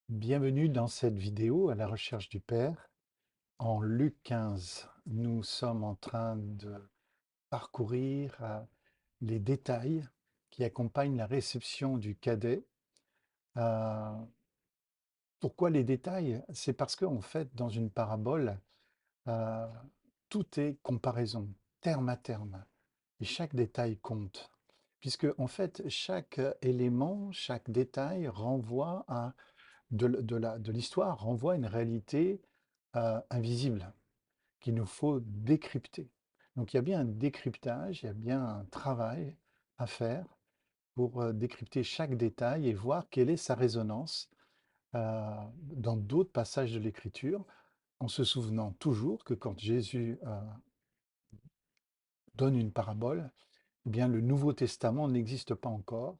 Bienvenue dans cette vidéo à la recherche du Père. En Luc 15, nous sommes en train de parcourir les détails qui accompagnent la réception du cadet. Euh, Pourquoi les détails? C'est parce qu'en fait, dans une parabole, euh, tout est comparaison, terme à terme, et chaque détail compte. Puisque en fait, chaque élément, chaque détail renvoie à de l'histoire, renvoie à une réalité invisible qu'il nous faut décrypter. Donc il y a bien un décryptage, il y a bien un travail à faire pour décrypter chaque détail et voir quelle est sa résonance dans d'autres passages de l'Écriture, en se souvenant toujours que quand Jésus donne une parabole, eh bien le Nouveau Testament n'existe pas encore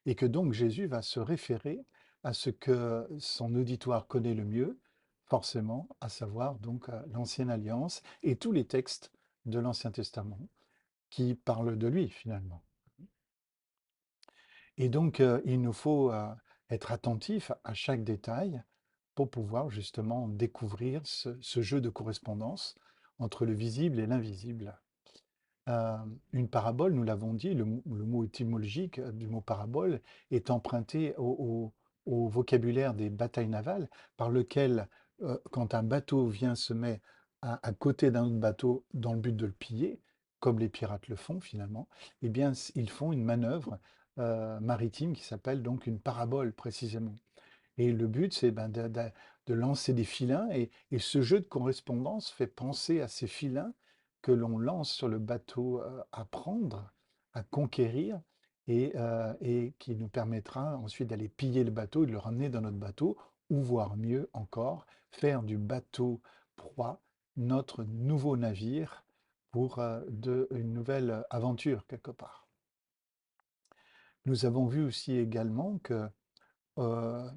et que donc Jésus va se référer à ce que son auditoire connaît le mieux, forcément, à savoir donc l'Ancienne Alliance et tous les textes de l'Ancien Testament qui parlent de lui finalement. Et donc il nous faut être attentif à chaque détail pour pouvoir justement découvrir ce jeu de correspondance entre le visible et l'invisible. Euh, une parabole, nous l'avons dit, le mot étymologique du mot parabole est emprunté au vocabulaire des batailles navales, par lequel, quand un bateau vient se met à côté d'un autre bateau dans le but de le piller, comme les pirates le font finalement, eh bien, ils font une manœuvre maritime qui s'appelle donc une parabole précisément. Et le but, c'est ben, de lancer des filins. Et ce jeu de correspondance fait penser à ces filins que l'on lance sur le bateau à prendre, à conquérir, et qui nous permettra ensuite d'aller piller le bateau et de le ramener dans notre bateau, ou voire mieux encore, faire du bateau proie notre nouveau navire pour une nouvelle aventure quelque part. Nous avons vu aussi également que euh,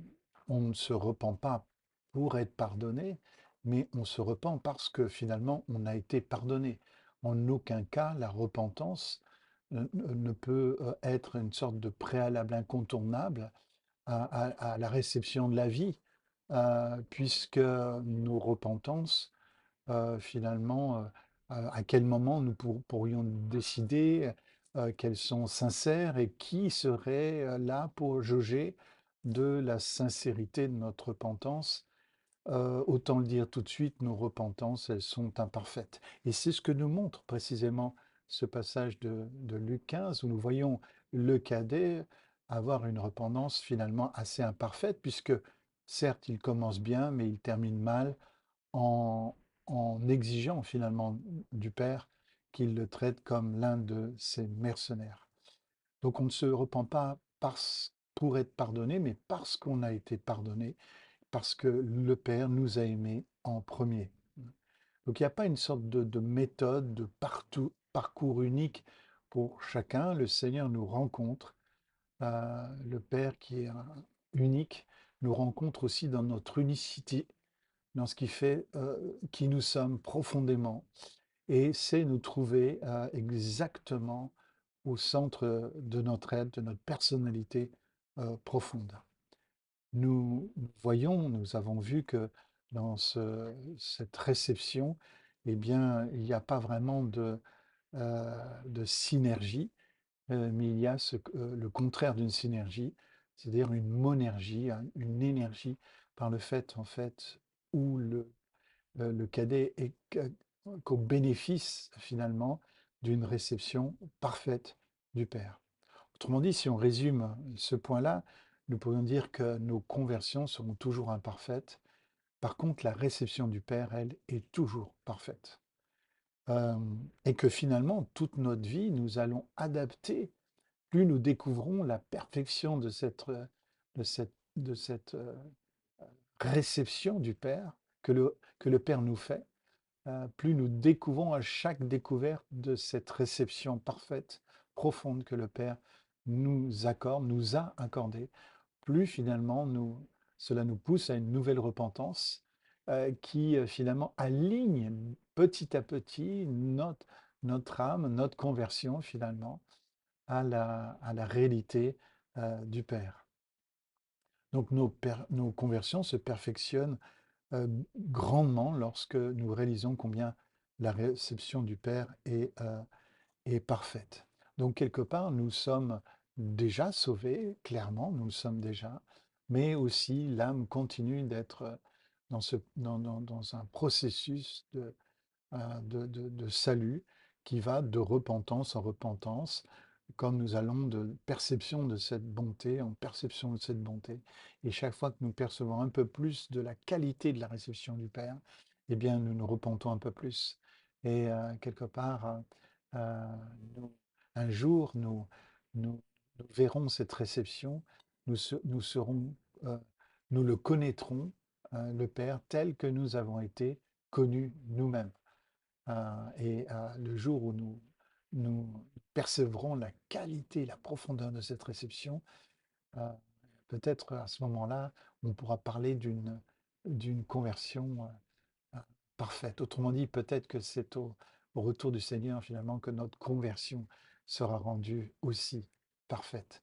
on ne se repent pas pour être pardonné, mais on se repent parce que finalement on a été pardonné. En aucun cas, la repentance ne peut être une sorte de préalable incontournable à la réception de la vie, puisque nos repentances, finalement, à quel moment nous pourrions décider qu'elles sont sincères et qui serait là pour jauger de la sincérité de notre repentance. Autant le dire tout de suite, nos repentances, elles sont imparfaites. Et c'est ce que nous montre précisément ce passage de Luc 15, où nous voyons le cadet avoir une repentance finalement assez imparfaite, puisque certes, il commence bien, mais il termine mal en, en exigeant finalement du Père qu'il le traite comme l'un de ses mercenaires. Donc on ne se repent pas pour être pardonné, mais parce qu'on a été pardonné, parce que le Père nous a aimés en premier. Donc il n'y a pas une sorte de méthode, de parcours unique pour chacun. Le Seigneur nous rencontre, le Père qui est unique, nous rencontre aussi dans notre unicité, dans ce qui fait qui nous sommes profondément, et c'est nous trouver exactement au centre de notre être, de notre personnalité profonde. Nous voyons, nous avons vu que dans cette réception, eh bien, il n'y a pas vraiment de synergie, mais il y a le contraire d'une synergie, c'est-à-dire une monergie, une énergie, par le fait, en fait, où le cadet est qu'au bénéfice, finalement, d'une réception parfaite du Père. Autrement dit, si on résume ce point-là, nous pourrions dire que nos conversions seront toujours imparfaites. Par contre, la réception du Père, elle, est toujours parfaite. Euh, et que finalement, toute notre vie, nous allons adapter, plus nous découvrons la perfection de cette réception du Père que le Père nous fait, plus nous découvrons à chaque découverte de cette réception parfaite, profonde que le Père nous accorde, nous a accordé, plus finalement cela nous pousse à une nouvelle repentance qui finalement aligne petit à petit notre âme, notre conversion finalement à la réalité du Père. Donc nos conversions se perfectionnent grandement lorsque nous réalisons combien la réception du Père est parfaite. Donc quelque part, nous sommes déjà sauvés, clairement, nous le sommes déjà, mais aussi l'âme continue d'être dans un processus de salut qui va de repentance en repentance, comme nous allons de perception de cette bonté en perception de cette bonté. Et chaque fois que nous percevons un peu plus de la qualité de la réception du Père, eh bien, nous nous repentons un peu plus. Et quelque part, euh, nous- un jour, nous verrons cette réception, nous serons, euh, nous le connaîtrons, le Père, tel que nous avons été connus nous-mêmes. Le jour où nous percevrons la qualité, la profondeur de cette réception, euh, peut-être à ce moment-là, on pourra parler d'une conversion euh, parfaite. Autrement dit, peut-être que c'est au retour du Seigneur, finalement, que notre conversion sera rendue aussi parfaite.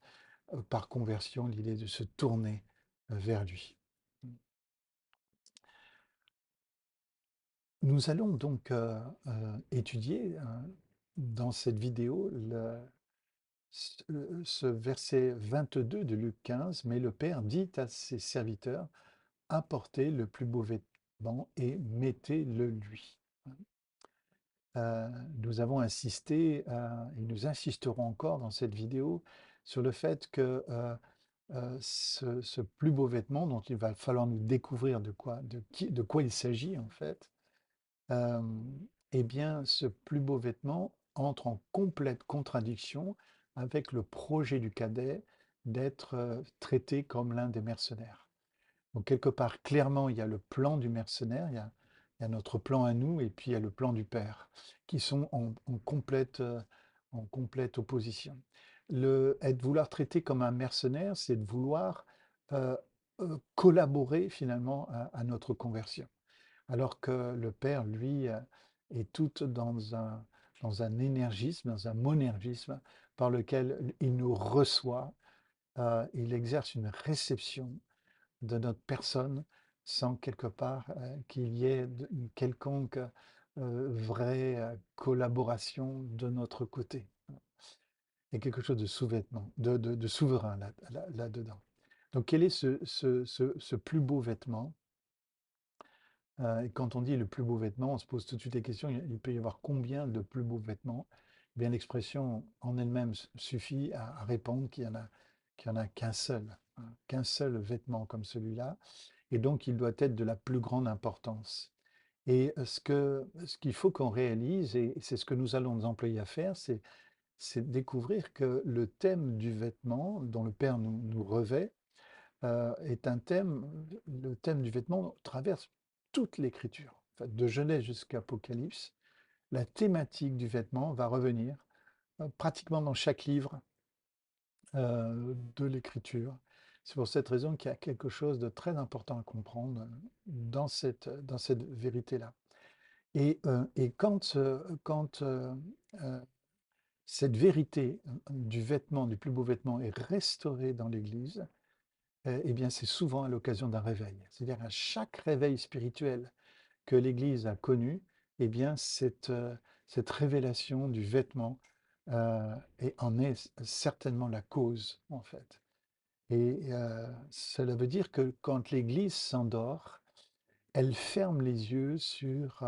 Par conversion, l'idée de se tourner vers lui. Nous allons donc étudier dans cette vidéo ce verset 22 de Luc 15, mais le Père dit à ses serviteurs, apportez le plus beau vêtement et mettez-le lui. Nous avons insisté, et nous insisterons encore dans cette vidéo, sur le fait que ce plus beau vêtement dont il va falloir nous découvrir de quoi il s'agit en fait, eh bien, ce plus beau vêtement entre en complète contradiction avec le projet du cadet d'être traité comme l'un des mercenaires. Donc, quelque part, clairement, il y a le plan du mercenaire, il y a notre plan à nous, et puis il y a le plan du père, qui sont en complète opposition. Vouloir traiter comme un mercenaire, c'est de vouloir euh, collaborer finalement à notre conversion. Alors que le Père, lui, est tout dans un énergisme, dans un monergisme par lequel il nous reçoit, il exerce une réception de notre personne sans quelque part qu'il y ait une quelconque vraie collaboration de notre côté. Il y a quelque chose de sous-vêtement, de souverain là-dedans. Donc quel est ce plus beau vêtement? Et quand on dit le plus beau vêtement, on se pose tout de suite la question, il peut y avoir combien de plus beaux vêtements? Eh bien, l'expression en elle-même suffit à répondre qu'il y en a qu'un seul, hein, qu'un seul vêtement comme celui-là, et donc il doit être de la plus grande importance. Et ce qu'il faut qu'on réalise, et c'est ce que nous allons nous employer à faire, c'est découvrir que le thème du vêtement dont le Père nous revêt, est un thème, le thème du vêtement traverse toute l'Écriture. En fait, de Genèse jusqu'à Apocalypse, la thématique du vêtement va revenir pratiquement dans chaque livre de l'Écriture. C'est pour cette raison qu'il y a quelque chose de très important à comprendre dans cette vérité-là. Et quand cette vérité du vêtement, du plus beau vêtement, est restaurée dans l'Église, eh bien, c'est souvent à l'occasion d'un réveil. C'est-à-dire à chaque réveil spirituel que l'Église a connu, eh bien, cette révélation du vêtement en est certainement la cause, en fait. Et cela veut dire que quand l'Église s'endort, elle ferme les yeux sur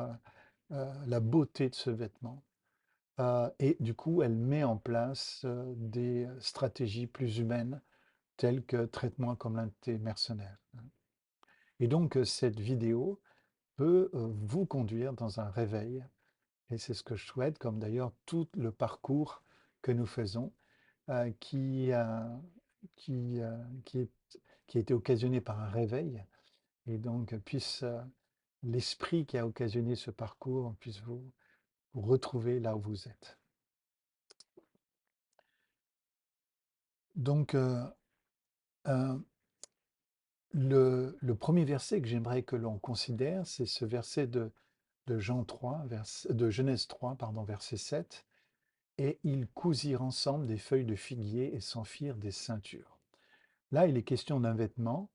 la beauté de ce vêtement. Et du coup, elle met en place des stratégies plus humaines, telles que traitement comme l'un de tes mercenaires. Et donc, cette vidéo peut vous conduire dans un réveil. Et c'est ce que je souhaite, comme d'ailleurs tout le parcours que nous faisons, euh, qui, euh, qui, euh, qui, est- qui a été occasionné par un réveil. Et donc, puisse l'esprit qui a occasionné ce parcours puisse vous retrouver là où vous êtes. Donc, euh, le premier verset que j'aimerais que l'on considère, c'est ce verset de Jean 3, de Genèse 3, pardon, verset 7. Et ils cousirent ensemble des feuilles de figuier et s'en firent des ceintures. Là, il est question d'un vêtement.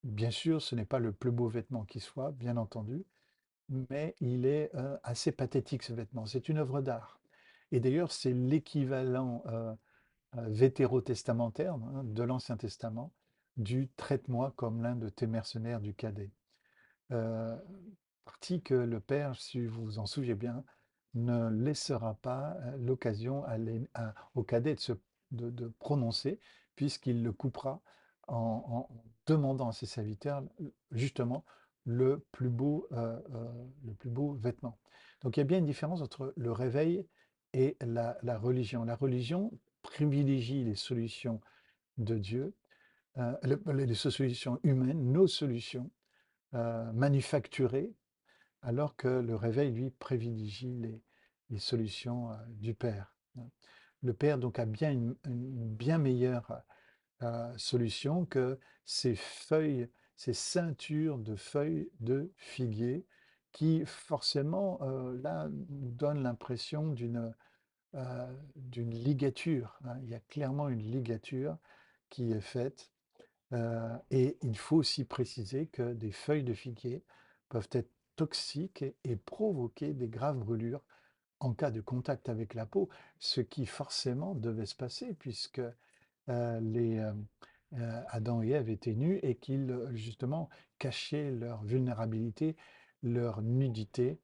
Bien sûr, ce n'est pas le plus beau vêtement qui soit, bien entendu, mais il est assez pathétique ce vêtement. C'est une œuvre d'art. Et d'ailleurs, c'est l'équivalent vétérotestamentaire de l'Ancien Testament du traite-moi comme l'un de tes mercenaires du cadet. Euh, Partie que le Père, si vous vous en souvenez bien, ne laissera pas l'occasion au cadet de prononcer, puisqu'il le coupera en demandant à ses serviteurs justement le plus beau vêtement. Donc il y a bien une différence entre le réveil et la religion. La religion privilégie les solutions de Dieu, les solutions humaines, nos solutions manufacturées, alors que le réveil, lui, privilégie les solutions du Père. Le Père, donc, a bien une bien meilleure solution que ces feuilles, ces ceintures de feuilles de figuier qui, forcément, là, nous donnent l'impression d'une ligature, hein. Il y a clairement une ligature qui est faite. Et il faut aussi préciser que des feuilles de figuier peuvent être toxiques et provoquer des graves brûlures en cas de contact avec la peau, ce qui forcément devait se passer puisque Adam et Ève étaient nus et qu'ils justement cachaient leur vulnérabilité, leur nudité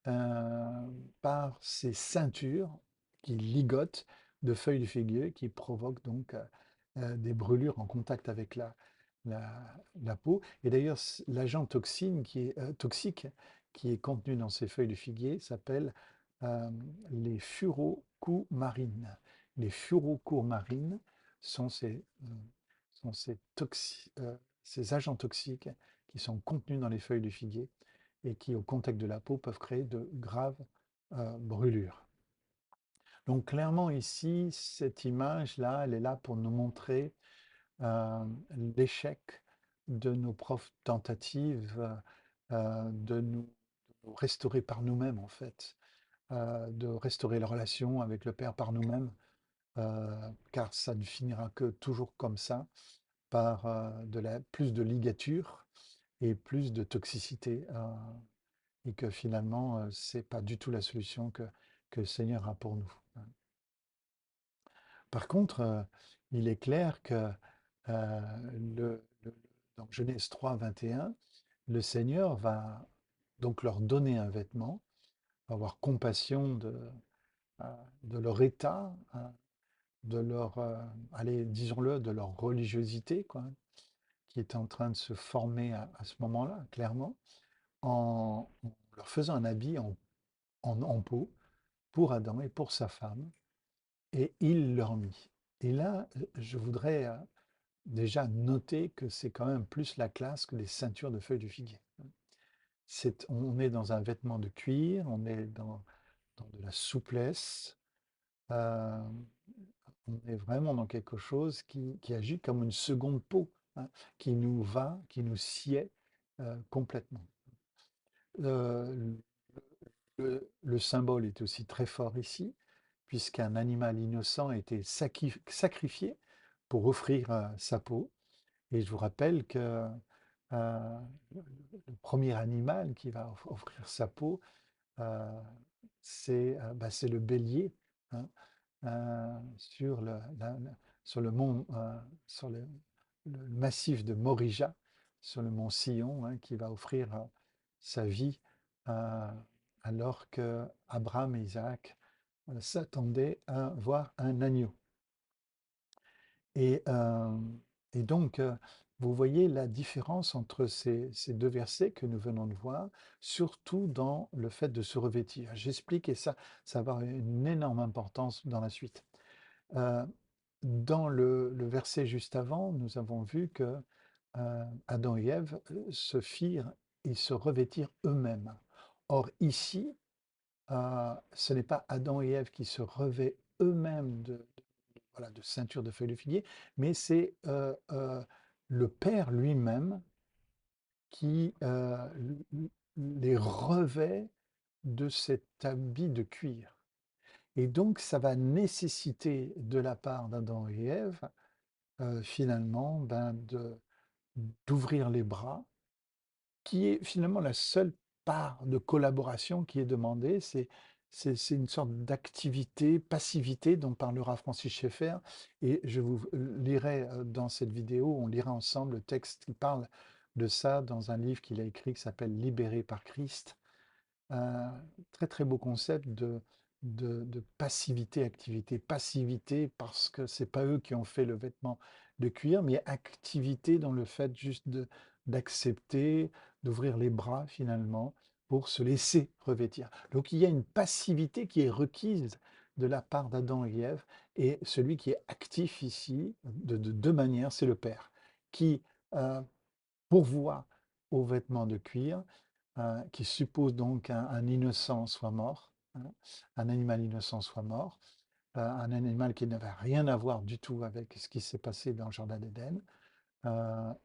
euh, par ces ceintures qui ligotent de feuilles de figuier qui provoquent donc des brûlures en contact avec la peau. Et d'ailleurs, l'agent toxique qui est contenu dans ces feuilles de figuier s'appelle euh, les furocomarines. Les furocomarines sont ces agents toxiques qui sont contenus dans les feuilles de figuier et qui, au contact de la peau, peuvent créer de graves brûlures. Donc clairement ici, cette image-là, elle est là pour nous montrer euh, l'échec de nos propres tentatives de nous restaurer par nous-mêmes, en fait, de restaurer la relation avec le Père par nous-mêmes, car ça ne finira que toujours comme ça, par plus de ligature et plus de toxicité. Et que finalement, c'est pas du tout la solution que le Seigneur a pour nous. Par contre, il est clair que dans Genèse 3, 21, le Seigneur va donc leur donner un vêtement, va avoir compassion euh, de leur état, de leur, allez, disons-le, de leur religiosité, quoi, qui est en train de se former à ce moment-là, clairement, en leur faisant un habit en peau pour Adam et pour sa femme, et il leur mit. Et là, je voudrais déjà noter que c'est quand même plus la classe que les ceintures de feuilles de figuier. On est dans un vêtement de cuir, on est dans de la souplesse, euh, on est vraiment dans quelque chose qui agit comme une seconde peau, hein, qui nous va, qui nous sied complètement. Euh, le symbole est aussi très fort ici, puisqu'un animal innocent a été sacrifié pour offrir sa peau. Et je vous rappelle que le premier animal qui va offrir sa peau, euh, c'est le bélier, hein, sur sur le mont, sur le massif de Morija, sur le mont Sion, hein, qui va offrir sa vie euh, alors que Abraham et Isaac s'attendaient à voir un agneau. Et, euh, et donc, vous voyez la différence entre ces deux versets que nous venons de voir, surtout dans le fait de se revêtir. J'explique et ça va avoir une énorme importance dans la suite. Euh, Dans le verset juste avant, nous avons vu que Adam et Ève se firent et se revêtirent eux-mêmes. Or ici, ce n'est pas Adam et Ève qui se revêtent eux-mêmes voilà, de ceinture de feuilles de figuier, mais c'est le Père lui-même qui les revêt de cet habit de cuir. Et donc, ça va nécessiter de la part d'Adam et Ève finalement, d'ouvrir les bras, qui est finalement la seule part de collaboration qui est demandée. C'est une sorte d'activité, passivité dont parlera Francis Schaeffer. Et je vous lirai dans cette vidéo, on lira ensemble le texte qui parle de ça dans un livre qu'il a écrit qui s'appelle Libéré par Christ. Un très très beau concept de passivité, activité. Passivité parce que c'est pas eux qui ont fait le vêtement de cuir, mais activité dans le fait juste d'accepter, d'ouvrir les bras finalement pour se laisser revêtir. Donc il y a une passivité qui est requise de la part d'Adam et Ève, et celui qui est actif ici, de deux manières, c'est le Père, qui euh, pourvoit aux vêtements de cuir, qui suppose donc un innocent soit mort, hein, un animal innocent soit mort, un animal qui n'avait rien à voir du tout avec ce qui s'est passé dans le Jardin d'Éden,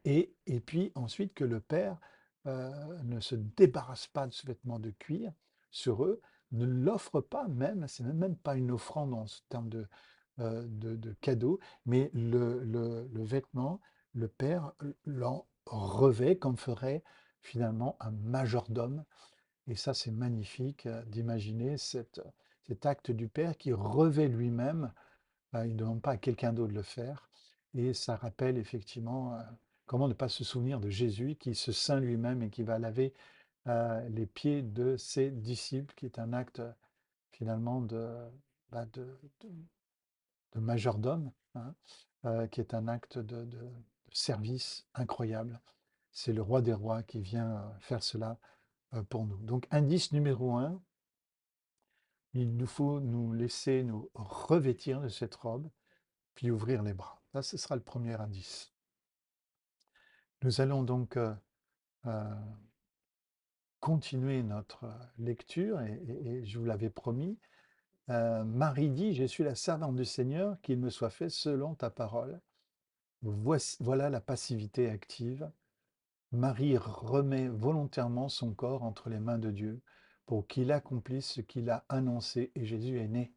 et puis ensuite que le Père ne se débarrasse pas de ce vêtement de cuir sur eux, ne l'offre pas même, c'est même pas une offrande en termes de cadeau, mais le vêtement, le Père l'en revêt comme ferait finalement un majordome. Et ça, c'est magnifique d'imaginer cet acte du Père qui revêt lui-même, il ne demande pas à quelqu'un d'autre de le faire. Et ça rappelle effectivement comment ne pas se souvenir de Jésus qui se ceint lui-même et qui va laver les pieds de ses disciples, qui est un acte finalement bah, de majordome, hein, qui est un acte de service incroyable. C'est le roi des rois qui vient faire cela pour nous. Donc indice numéro un, il nous faut nous laisser nous revêtir de cette robe, puis ouvrir les bras. Ça, ce sera le premier indice. Nous allons donc euh, continuer notre lecture, et je vous l'avais promis. Marie dit, je suis la servante du Seigneur, qu'il me soit fait selon ta parole. Voilà la passivité active. Marie remet volontairement son corps entre les mains de Dieu pour qu'il accomplisse ce qu'il a annoncé, et Jésus est né.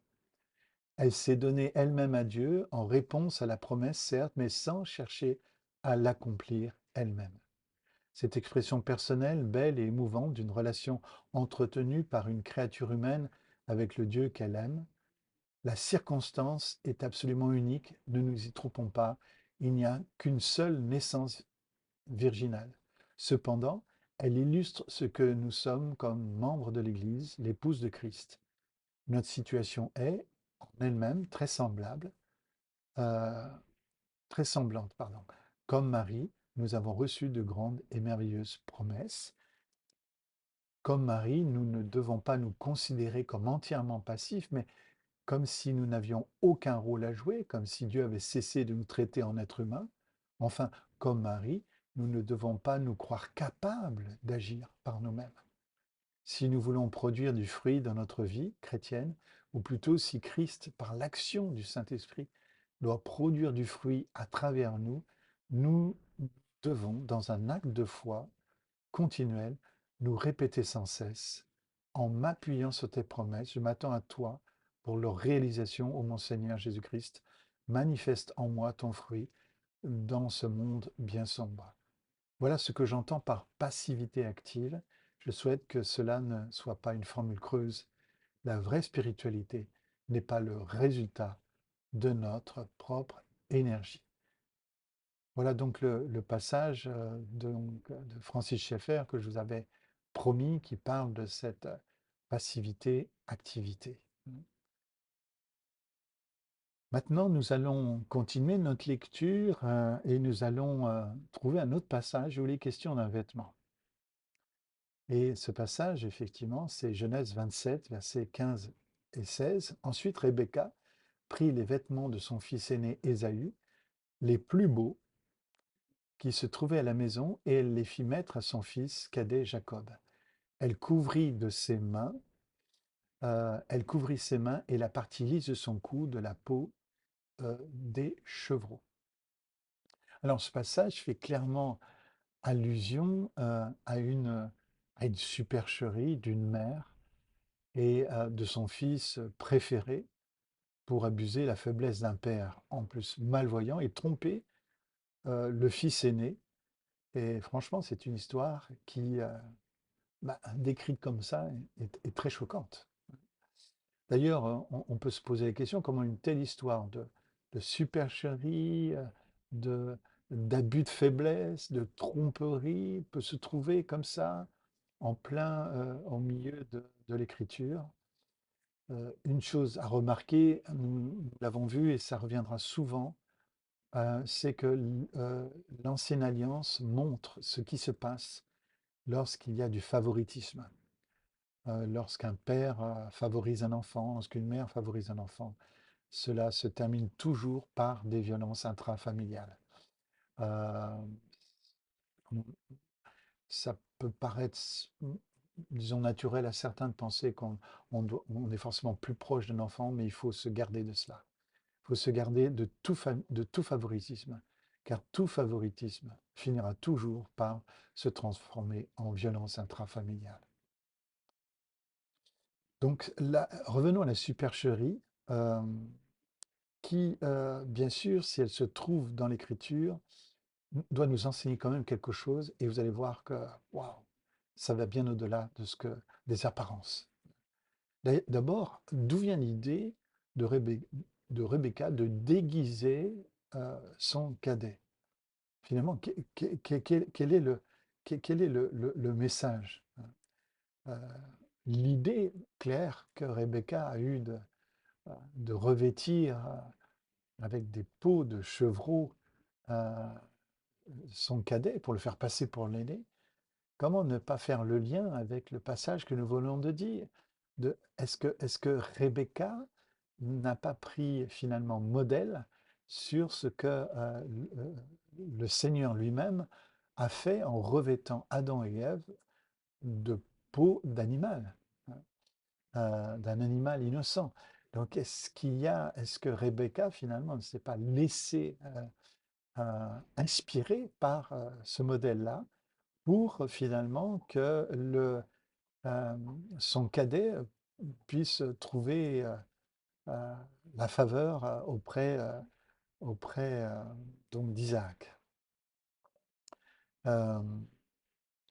Elle s'est donnée elle-même à Dieu en réponse à la promesse, certes, mais sans chercher à l'accomplir elle-même. Cette expression personnelle, belle et émouvante d'une relation entretenue par une créature humaine avec le Dieu qu'elle aime, la circonstance est absolument unique, ne nous y trompons pas, il n'y a qu'une seule naissance virginale. Cependant, elle illustre ce que nous sommes comme membres de l'Église, l'épouse de Christ. Notre situation est, en elle-même, euh, très semblante, pardon. Comme Marie, nous avons reçu de grandes et merveilleuses promesses. Comme Marie, nous ne devons pas nous considérer comme entièrement passifs, mais comme si nous n'avions aucun rôle à jouer, comme si Dieu avait cessé de nous traiter en êtres humains. Enfin, comme Marie, nous ne devons pas nous croire capables d'agir par nous-mêmes. Si nous voulons produire du fruit dans notre vie chrétienne, ou plutôt si Christ, par l'action du Saint-Esprit, doit produire du fruit à travers nous, nous devons, dans un acte de foi continuel, nous répéter sans cesse, en m'appuyant sur tes promesses, je m'attends à toi pour leur réalisation, ô mon Seigneur Jésus-Christ, manifeste en moi ton fruit dans ce monde bien sombre. Voilà ce que j'entends par passivité active. Je souhaite que cela ne soit pas une formule creuse. La vraie spiritualité n'est pas le résultat de notre propre énergie. Voilà donc le passage de Francis Schaeffer que je vous avais promis, qui parle de cette passivité-activité. Maintenant, nous allons continuer notre lecture et nous allons trouver un autre passage où il est question d'un vêtement. Et ce passage, effectivement, c'est Genèse 27, versets 15 et 16. Ensuite, Rebecca prit les vêtements de son fils aîné Ésaü, les plus beaux, qui se trouvaient à la maison, et elle les fit mettre à son fils cadet Jacob. Elle couvrit de ses mains, elle couvrit ses mains et la partie lisse de son cou de la peau des chevreaux. Alors, ce passage fait clairement allusion à une supercherie d'une mère et de son fils préféré pour abuser la faiblesse d'un père, en plus malvoyant et trompé le fils aîné. Et franchement, c'est une histoire qui, décrite comme ça, est très choquante. D'ailleurs, on peut se poser la question comment une telle histoire de supercherie, de, d'abus de faiblesse, de tromperie peut se trouver comme ça, en plein, au milieu de l'écriture. Une chose à remarquer, nous l'avons vu et ça reviendra souvent, c'est que l'Ancienne Alliance montre ce qui se passe lorsqu'il y a du favoritisme, lorsqu'un père favorise un enfant, lorsqu'une mère favorise un enfant. Cela se termine toujours par des violences intrafamiliales. Euh, Ça peut paraître, disons, naturel à certains de penser qu'on est forcément plus proche d'un enfant, mais il faut se garder de cela. Il faut se garder de tout favoritisme, car tout favoritisme finira toujours par se transformer en violence intrafamiliale. Donc là, revenons à la supercherie, euh, qui, bien sûr, si elle se trouve dans l'écriture, doit nous enseigner quand même quelque chose, et vous allez voir que, waouh, ça va bien au-delà des apparences. D'abord, d'où vient l'idée de, de Rebecca de déguiser son cadet? Finalement, quel est quel est le message? Euh, L'idée claire que Rebecca a eue de revêtir avec des peaux de chevreau euh, son cadet pour le faire passer pour l'aîné, comment ne pas faire le lien avec le passage que nous venons de dire? Est-ce que Rebecca n'a pas pris finalement modèle sur ce que le Seigneur lui-même a fait en revêtant Adam et Ève de peau d'animal, hein, d'un animal innocent? Donc est-ce que Rebecca finalement ne s'est pas laissée inspirer par ce modèle-là pour finalement que euh, son cadet puisse trouver euh, la faveur auprès donc d'Isaac. Euh,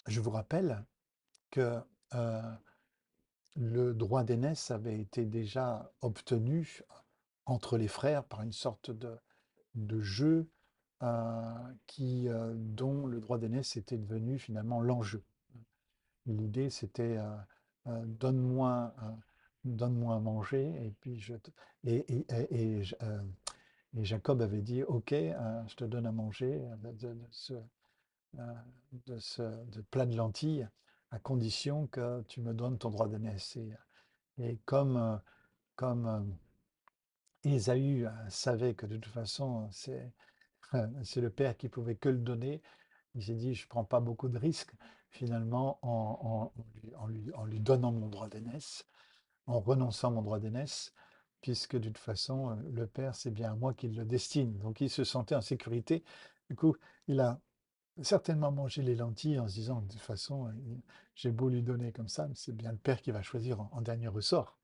je vous rappelle que euh, le droit d'aînesse avait été déjà obtenu entre les frères par une sorte de jeu dont le droit d'aînesse était devenu finalement l'enjeu. L'idée, c'était donne-moi à manger, et puis et Jacob avait dit, OK, je te donne à manger euh, de plat de lentilles, à condition que tu me donnes ton droit d'aînesse. Et comme Ésaü savait que de toute façon, c'est le père qui pouvait que le donner, il s'est dit, je ne prends pas beaucoup de risques, finalement, en lui donnant mon droit d'aînesse, en renonçant à mon droit d'aînesse, puisque de toute façon, le père, c'est bien à moi qu'il le destine. Donc il se sentait en sécurité. Du coup, il a certainement mangé les lentilles en se disant, de toute façon, j'ai beau lui donner comme ça, mais c'est bien le père qui va choisir en dernier ressort.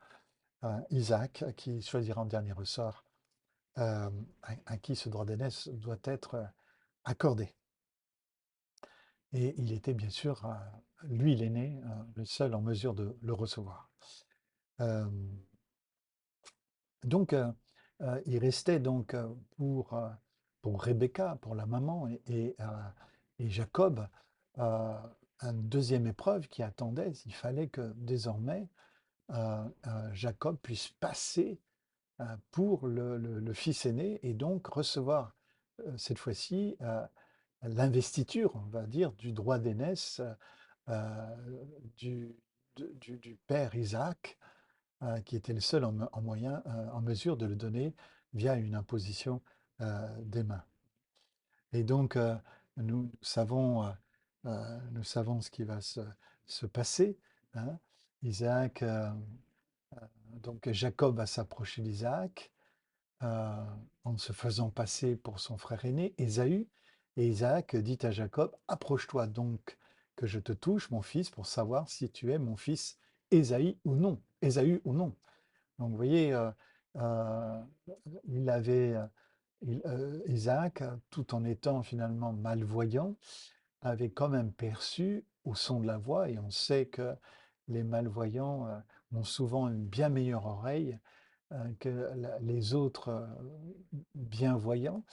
Isaac, qui choisira en dernier ressort, à qui ce droit d'aînesse doit être accordé. Et il était bien sûr, lui l'aîné, le seul en mesure de le recevoir. Euh, donc, il restait donc pour Rebecca, pour la maman et Jacob, une deuxième épreuve qui attendait. Il fallait que désormais Jacob puisse passer pour le fils aîné et donc recevoir cette fois-ci l'investiture, on va dire, du droit d'aînesse euh, du, du père Isaac, qui était le seul en mesure de le donner via une imposition des mains. Et donc, nous savons ce qui va se passer, hein. Isaac, donc Jacob va s'approcher d'Isaac, euh, en se faisant passer pour son frère aîné, Ésaü. Et Isaac dit à Jacob, approche-toi donc que je te touche, mon fils, pour savoir si tu es mon fils Ésaü ou non. Ésaü ou non. Donc vous voyez, euh, il avait Isaac, tout en étant finalement malvoyant, avait quand même perçu au son de la voix, et on sait que les malvoyants ont souvent une bien meilleure oreille que les autres bienvoyants,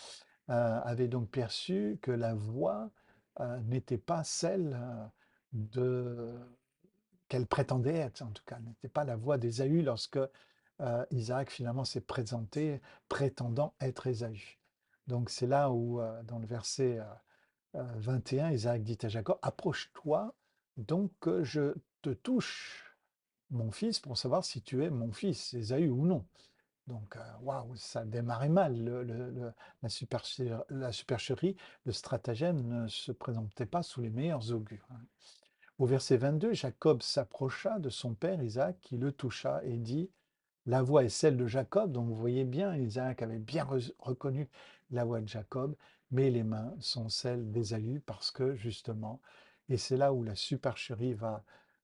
avaient donc perçu que la voix n'était pas celle de qu'elle prétendait être, en tout cas, n'était pas la voix d'Ésaü lorsque Isaac finalement s'est présenté prétendant être Ésaü. Donc c'est là où, dans le verset 21, Isaac dit à Jacob, approche-toi donc que je te touche, mon fils, pour savoir si tu es mon fils, Ésaü ou non. Donc, waouh, ça démarrait mal, la supercherie, le stratagème ne se présentait pas sous les meilleurs augures, hein. Au verset 22, Jacob s'approcha de son père Isaac, qui le toucha et dit, la voix est celle de Jacob, donc vous voyez bien, Isaac avait bien reconnu la voix de Jacob, mais les mains sont celles d'Ésaü parce que justement, et c'est là où la supercherie va,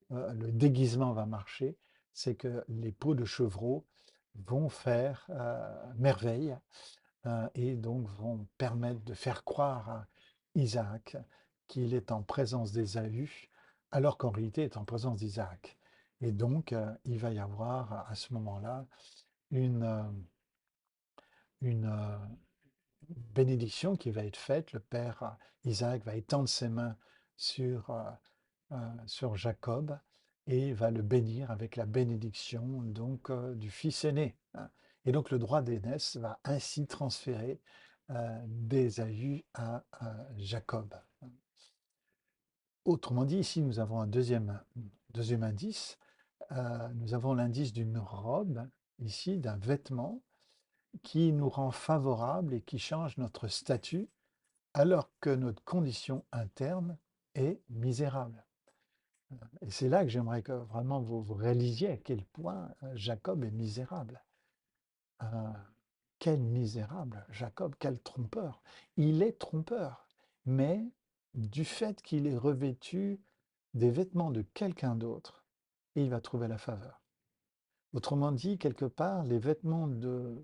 le déguisement va marcher, c'est que les peaux de chevreau vont faire merveille et donc vont permettre de faire croire à Isaac qu'il est en présence d'Ésaü, alors qu'en réalité il est en présence d'Isaac. Et donc, il va y avoir à ce moment-là une, une bénédiction qui va être faite. Le père Isaac va étendre ses mains sur, sur Jacob et va le bénir avec la bénédiction donc du fils aîné, hein. Et donc le droit d'aînesse va ainsi transférer d'Ésaü à Jacob. Autrement dit, ici nous avons un deuxième indice. Nous avons l'indice d'une robe, ici d'un vêtement, qui nous rend favorable et qui change notre statut, alors que notre condition interne est misérable. Et c'est là que j'aimerais que vraiment vous réalisiez à quel point Jacob est misérable. Euh, Quel misérable, Jacob, quel trompeur. Il est trompeur, mais du fait qu'il est revêtu des vêtements de quelqu'un d'autre, il va trouver la faveur. Autrement dit, quelque part, les vêtements de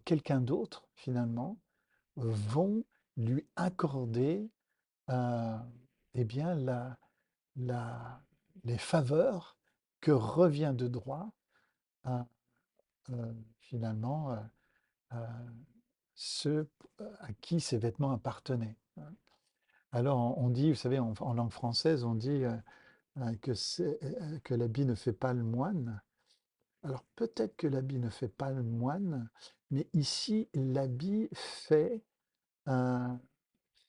quelqu'un d'autre, finalement, vont lui accorder eh bien, la- les faveurs que revient de droit à, finalement, ceux à qui ces vêtements appartenaient, hein. Alors, on dit, vous savez, en langue française, on dit que l'habit ne fait pas le moine. Alors, peut-être que l'habit ne fait pas le moine, mais ici, l'habit euh,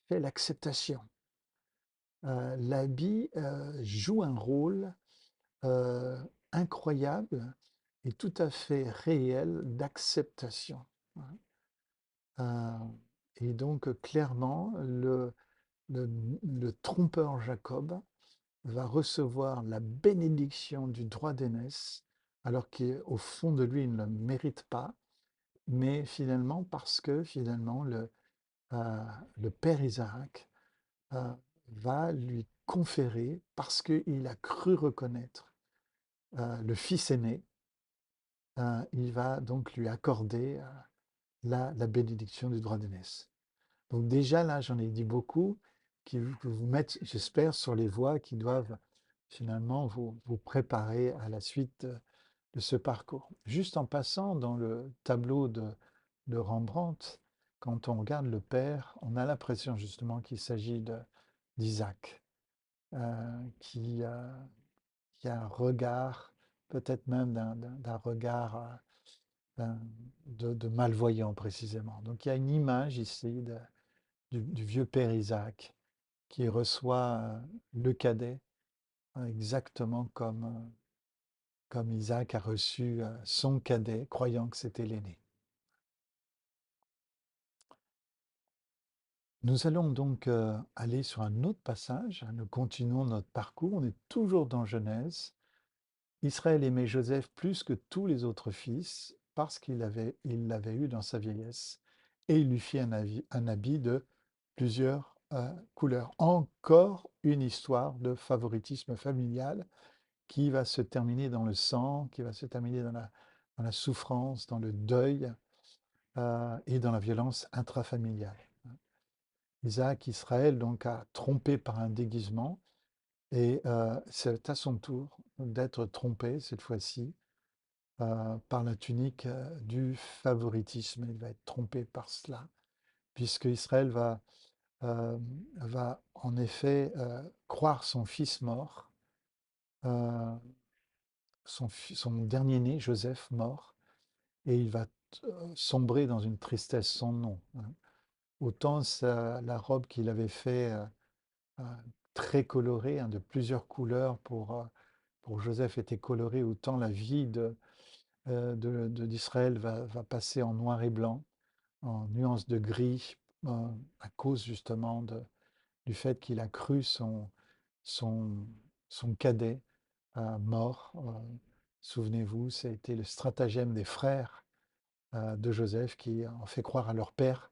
fait l'acceptation. L'habit joue un rôle euh, incroyable et tout à fait réel d'acceptation, hein. Euh, et donc, clairement, le, le trompeur Jacob va recevoir la bénédiction du droit d'aînesse, alors qu'au fond de lui, il ne le mérite pas, mais finalement, parce que finalement, le père Isaac euh, va lui conférer, parce qu'il a cru reconnaître le fils aîné, il va donc lui accorder la bénédiction du droit d'aînesse. Donc déjà là, j'en ai dit beaucoup qui vous mettent, j'espère, sur les voies qui doivent finalement vous préparer à la suite de ce parcours. Juste en passant dans le tableau de Rembrandt, quand on regarde le père, on a l'impression justement qu'il s'agit d'Isaac, qui, qui a un regard, peut-être même d'un regard de malvoyant précisément. Donc il y a une image ici du vieux père Isaac qui reçoit le cadet exactement comme Isaac a reçu son cadet, croyant que c'était l'aîné. Nous allons donc aller sur un autre passage. Nous continuons notre parcours. On est toujours dans Genèse. Israël aimait Joseph plus que tous les autres fils parce il l'avait eu dans sa vieillesse et il lui fit un habit de plusieurs couleurs. Encore une histoire de favoritisme familial qui va se terminer dans le sang, qui va se terminer dans la souffrance, dans le deuil. et dans la violence intrafamiliale. Isaac, Israël, donc, a trompé par un déguisement et c'est à son tour d'être trompé, cette fois-ci, par la tunique du favoritisme. Il va être trompé par cela, puisque Israël va en effet croire son fils mort, euh, son dernier-né, Joseph, mort, et il va sombrer dans une tristesse sans nom, hein. Autant la robe qu'il avait fait euh, très colorée, hein, de plusieurs couleurs pour Joseph était colorée, autant la vie d'Israël va passer en noir et blanc, en nuances de gris, à cause justement du fait qu'il a cru son, son cadet mort. Souvenez-vous, c'était le stratagème des frères de Joseph qui ont fait croire à leur père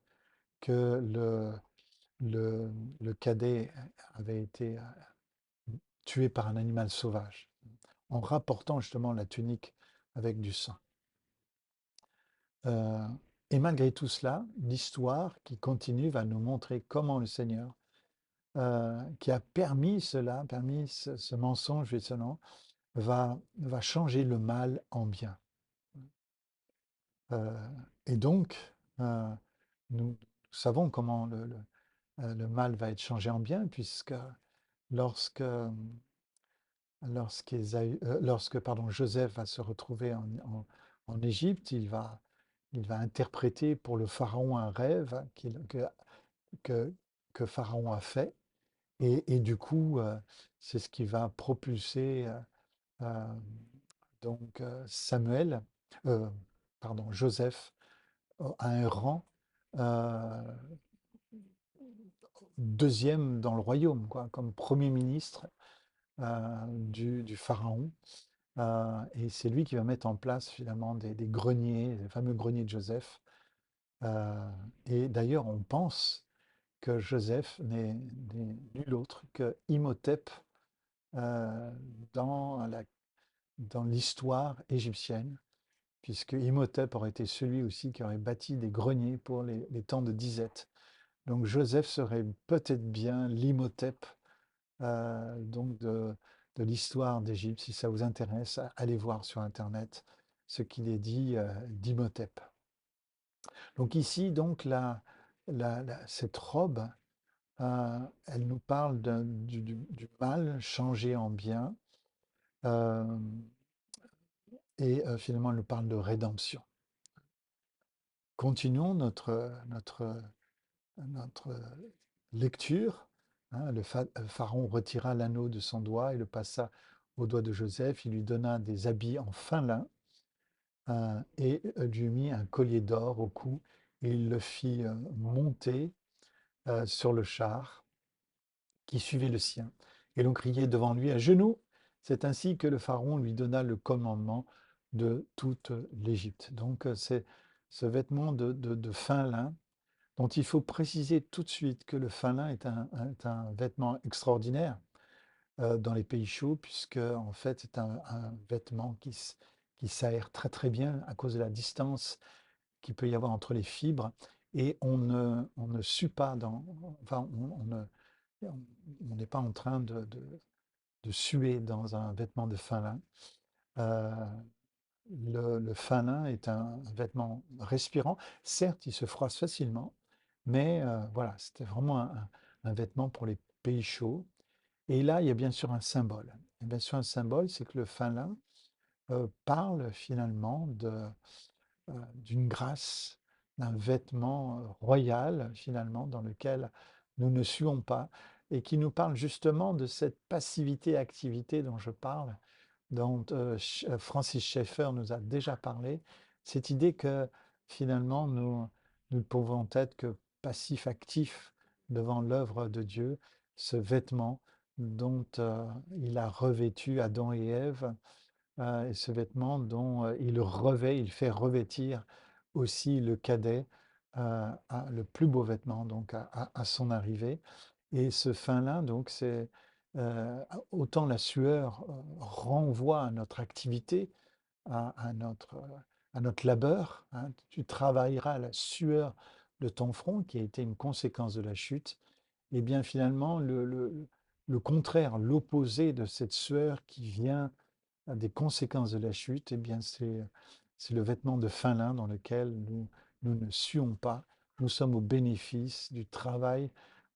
que le, le cadet avait été tué par un animal sauvage, en rapportant justement la tunique avec du sang. Euh, et malgré tout cela, l'histoire qui continue va nous montrer comment le Seigneur, qui a permis cela, permis ce mensonge et ce nom, va changer le mal en bien. Euh, et donc, euh, nous savons comment le mal va être changé en bien, puisque lorsque, lorsque pardon, Joseph va se retrouver en Égypte, il va interpréter pour le Pharaon un rêve que, que Pharaon a fait. Et du coup, c'est ce qui va propulser euh, Samuel, euh, pardon, Joseph, à un rang euh, deuxième dans le royaume, quoi, comme premier ministre du Pharaon. Et c'est lui qui va mettre en place finalement des greniers, les fameux greniers de Joseph. Euh, et d'ailleurs, on pense que Joseph n'est nul autre que Imhotep euh, dans dans l'histoire égyptienne, puisque Imhotep aurait été celui aussi qui aurait bâti des greniers pour les temps de disette. Donc Joseph serait peut-être bien l'Imhotep de l'histoire d'Égypte. Si ça vous intéresse, allez voir sur Internet ce qu'il est dit d'Imhotep. Donc ici, donc, cette robe, elle nous parle du mal changé en bien, euh, et finalement, elle nous parle de rédemption. Continuons notre lecture. Hein. Pharaon retira l'anneau de son doigt et le passa au doigt de Joseph. Il lui donna des habits en fin lin et lui mit un collier d'or au cou et il le fit monter sur le char qui suivait le sien. Et l'on criait devant lui à genoux. C'est ainsi que le Pharaon lui donna le commandement de toute l'Égypte. Donc c'est ce vêtement de fin lin dont il faut préciser tout de suite que le fin lin est un vêtement extraordinaire dans les pays chauds, puisque en fait c'est un vêtement qui s'aère très très bien à cause de la distance qu'il peut y avoir entre les fibres, et on ne sue pas enfin on n'est pas en train de suer dans un vêtement de fin lin. Euh, le fin lin est un vêtement respirant. Certes, il se froisse facilement, mais voilà, c'était vraiment un vêtement pour les pays chauds. Et là, il y a bien sûr un symbole. Et bien sûr, un symbole, c'est que le fin lin parle finalement d'une grâce, d'un vêtement royal finalement dans lequel nous ne suons pas et qui nous parle justement de cette passivité-activité dont je parle, dont Francis Schaeffer nous a déjà parlé, cette idée que finalement nous ne pouvons être que passifs-actifs devant l'œuvre de Dieu, ce vêtement dont il a revêtu Adam et Ève, et ce vêtement dont il fait revêtir aussi le cadet, le plus beau vêtement donc à son arrivée. Et ce fin lin, donc c'est autant la sueur renvoie à notre activité, à à notre labeur, hein. Tu travailleras à la sueur de ton front, qui a été une conséquence de la chute. Et bien finalement, le contraire, l'opposé de cette sueur qui vient des conséquences de la chute, eh bien c'est le vêtement de fin lin dans lequel nous ne suons pas. Nous sommes au bénéfice du travail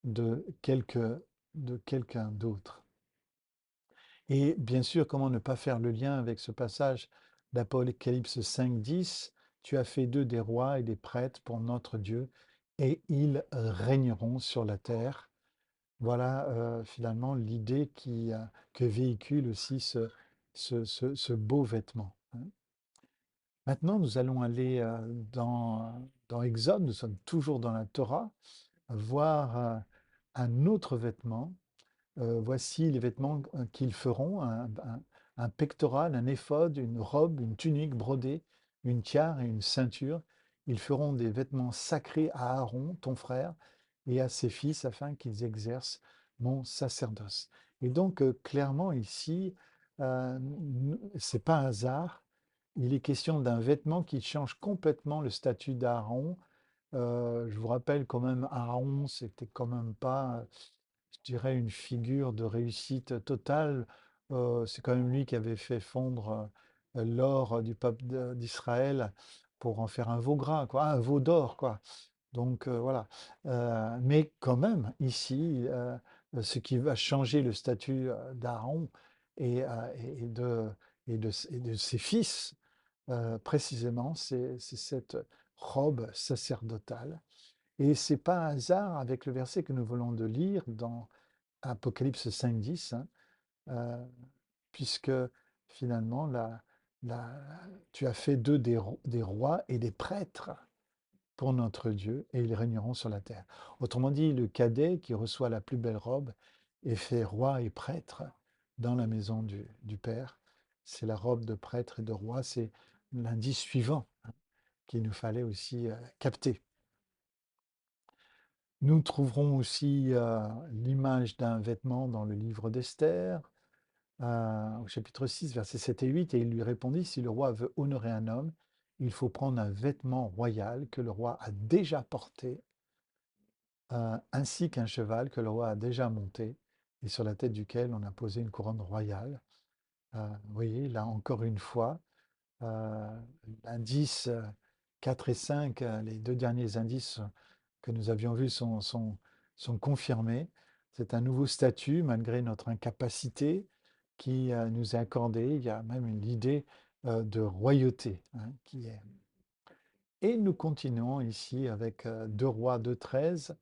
de de quelqu'un d'autre. Et bien sûr, comment ne pas faire le lien avec ce passage d'Apocalypse 5:10? Tu as fait d'eux des rois et des prêtres pour notre Dieu, et ils régneront sur la terre. Voilà finalement l'idée que véhicule aussi ce beau vêtement, hein. Maintenant, nous allons aller dans Exode, nous sommes toujours dans la Torah, voir un autre vêtement. Voici les vêtements qu'ils feront, un pectoral, un éphod, une robe, une tunique brodée, une tiare et une ceinture. Ils feront des vêtements sacrés à Aaron, ton frère, et à ses fils, afin qu'ils exercent mon sacerdoce. Et donc, clairement, ici, c'est pas un hasard. Il est question d'un vêtement qui change complètement le statut d'Aaron. Je vous rappelle quand même, Aaron, c'était quand même pas, je dirais, une figure de réussite totale. C'est quand même lui qui avait fait fondre l'or du peuple d'Israël pour en faire un veau gras, quoi, un veau d'or, quoi. Donc voilà. Mais quand même, ici, ce qui va changer le statut d'Aaron et, et de ses fils, précisément, c'est cette robe sacerdotale. Et c'est pas un hasard avec le verset que nous venons de lire dans Apocalypse 5:10, hein, euh, puisque finalement, la- tu as fait d'eux des rois et des prêtres pour notre Dieu, et ils régneront sur la terre. Autrement dit, le cadet qui reçoit la plus belle robe est fait roi et prêtre dans la maison du Père. C'est la robe de prêtre et de roi, c'est l'indice suivant qu'il nous fallait aussi capter. Nous trouverons aussi l'image d'un vêtement dans le livre d'Esther, au chapitre 6, versets 7 et 8, et il lui répondit, si le roi veut honorer un homme, il faut prendre un vêtement royal que le roi a déjà porté, ainsi qu'un cheval que le roi a déjà monté, et sur la tête duquel on a posé une couronne royale. Vous voyez, là encore une fois, l'indice 4 et 5, les deux derniers indices que nous avions vus sont confirmés. C'est un nouveau statut malgré notre incapacité qui nous est accordé. Il y a même une idée de royauté, hein, qui est. Et nous continuons ici avec 2 Rois 2:13.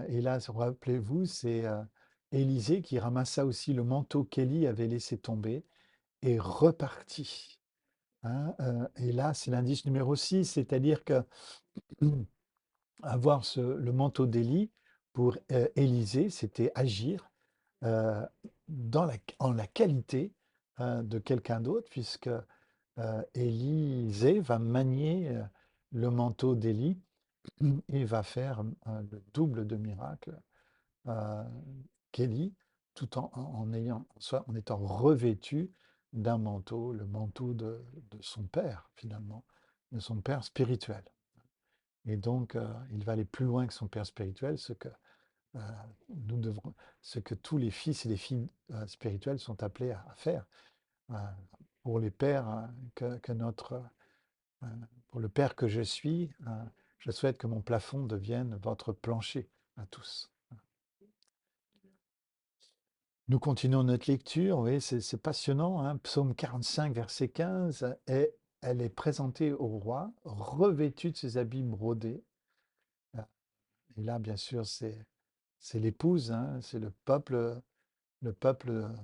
Et là, rappelez-vous, c'est Élisée qui ramassa aussi le manteau qu'Élie avait laissé tomber et repartit, hein. Et là, c'est l'indice numéro 6, c'est-à-dire que avoir le manteau d'Élie pour Élisée, c'était agir en la qualité de quelqu'un d'autre, puisque Élisée va manier le manteau d'Élie et va faire le double de miracles euh, qu'Élie, tout en étant revêtu d'un manteau, le manteau de son père, finalement, de son père spirituel. Et donc, il va aller plus loin que son père spirituel, euh, nous devrons, ce que tous les fils et les filles spirituels sont appelés à faire. Euh, pour les pères que notre, euh, pour le père que je suis, je souhaite que mon plafond devienne votre plancher à tous. Nous continuons notre lecture, oui, c'est passionnant, hein. Psaume 45, verset 15, et elle est présentée au roi, revêtue de ses habits brodés. Et là, bien sûr, c'est l'épouse, hein, c'est le peuple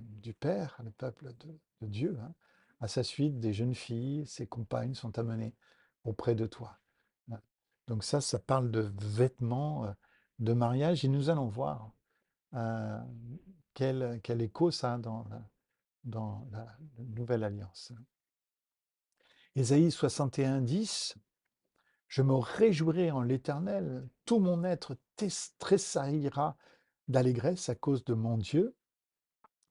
du Père, le peuple de Dieu, hein. À sa suite, des jeunes filles, ses compagnes sont amenées auprès de toi. Hein. Donc ça parle de vêtements de mariage, et nous allons voir euh, quel écho ça a dans la nouvelle alliance. Ésaïe 61, 10, je me réjouirai en l'Éternel, tout mon être tressaillira d'allégresse à cause de mon Dieu,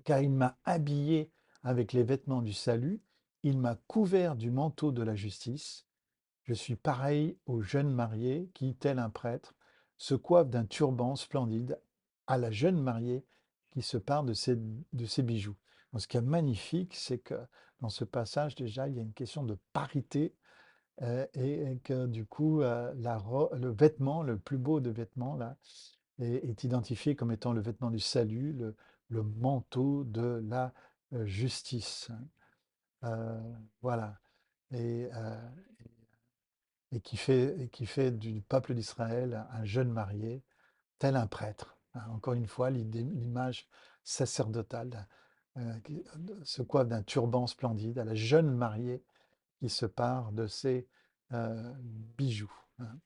car il m'a habillé avec les vêtements du salut, Il m'a couvert du manteau de la justice. Je suis pareil au jeune marié qui, tel un prêtre, se coiffe d'un turban splendide, à la jeune mariée qui se pare de ses bijoux. Donc, ce qui est magnifique, c'est que dans ce passage, déjà, il y a une question de parité et que du coup, le vêtement, le plus beau de vêtements, là, est identifié comme étant le vêtement du salut, le manteau de la justice. Euh, voilà. Et, euh, et qui fait du peuple d'Israël un jeune marié, tel un prêtre. Hein. Encore une fois, l'image sacerdotale qui se coiffe d'un turban splendide à la jeune mariée qui se pare de ses bijoux. Hein.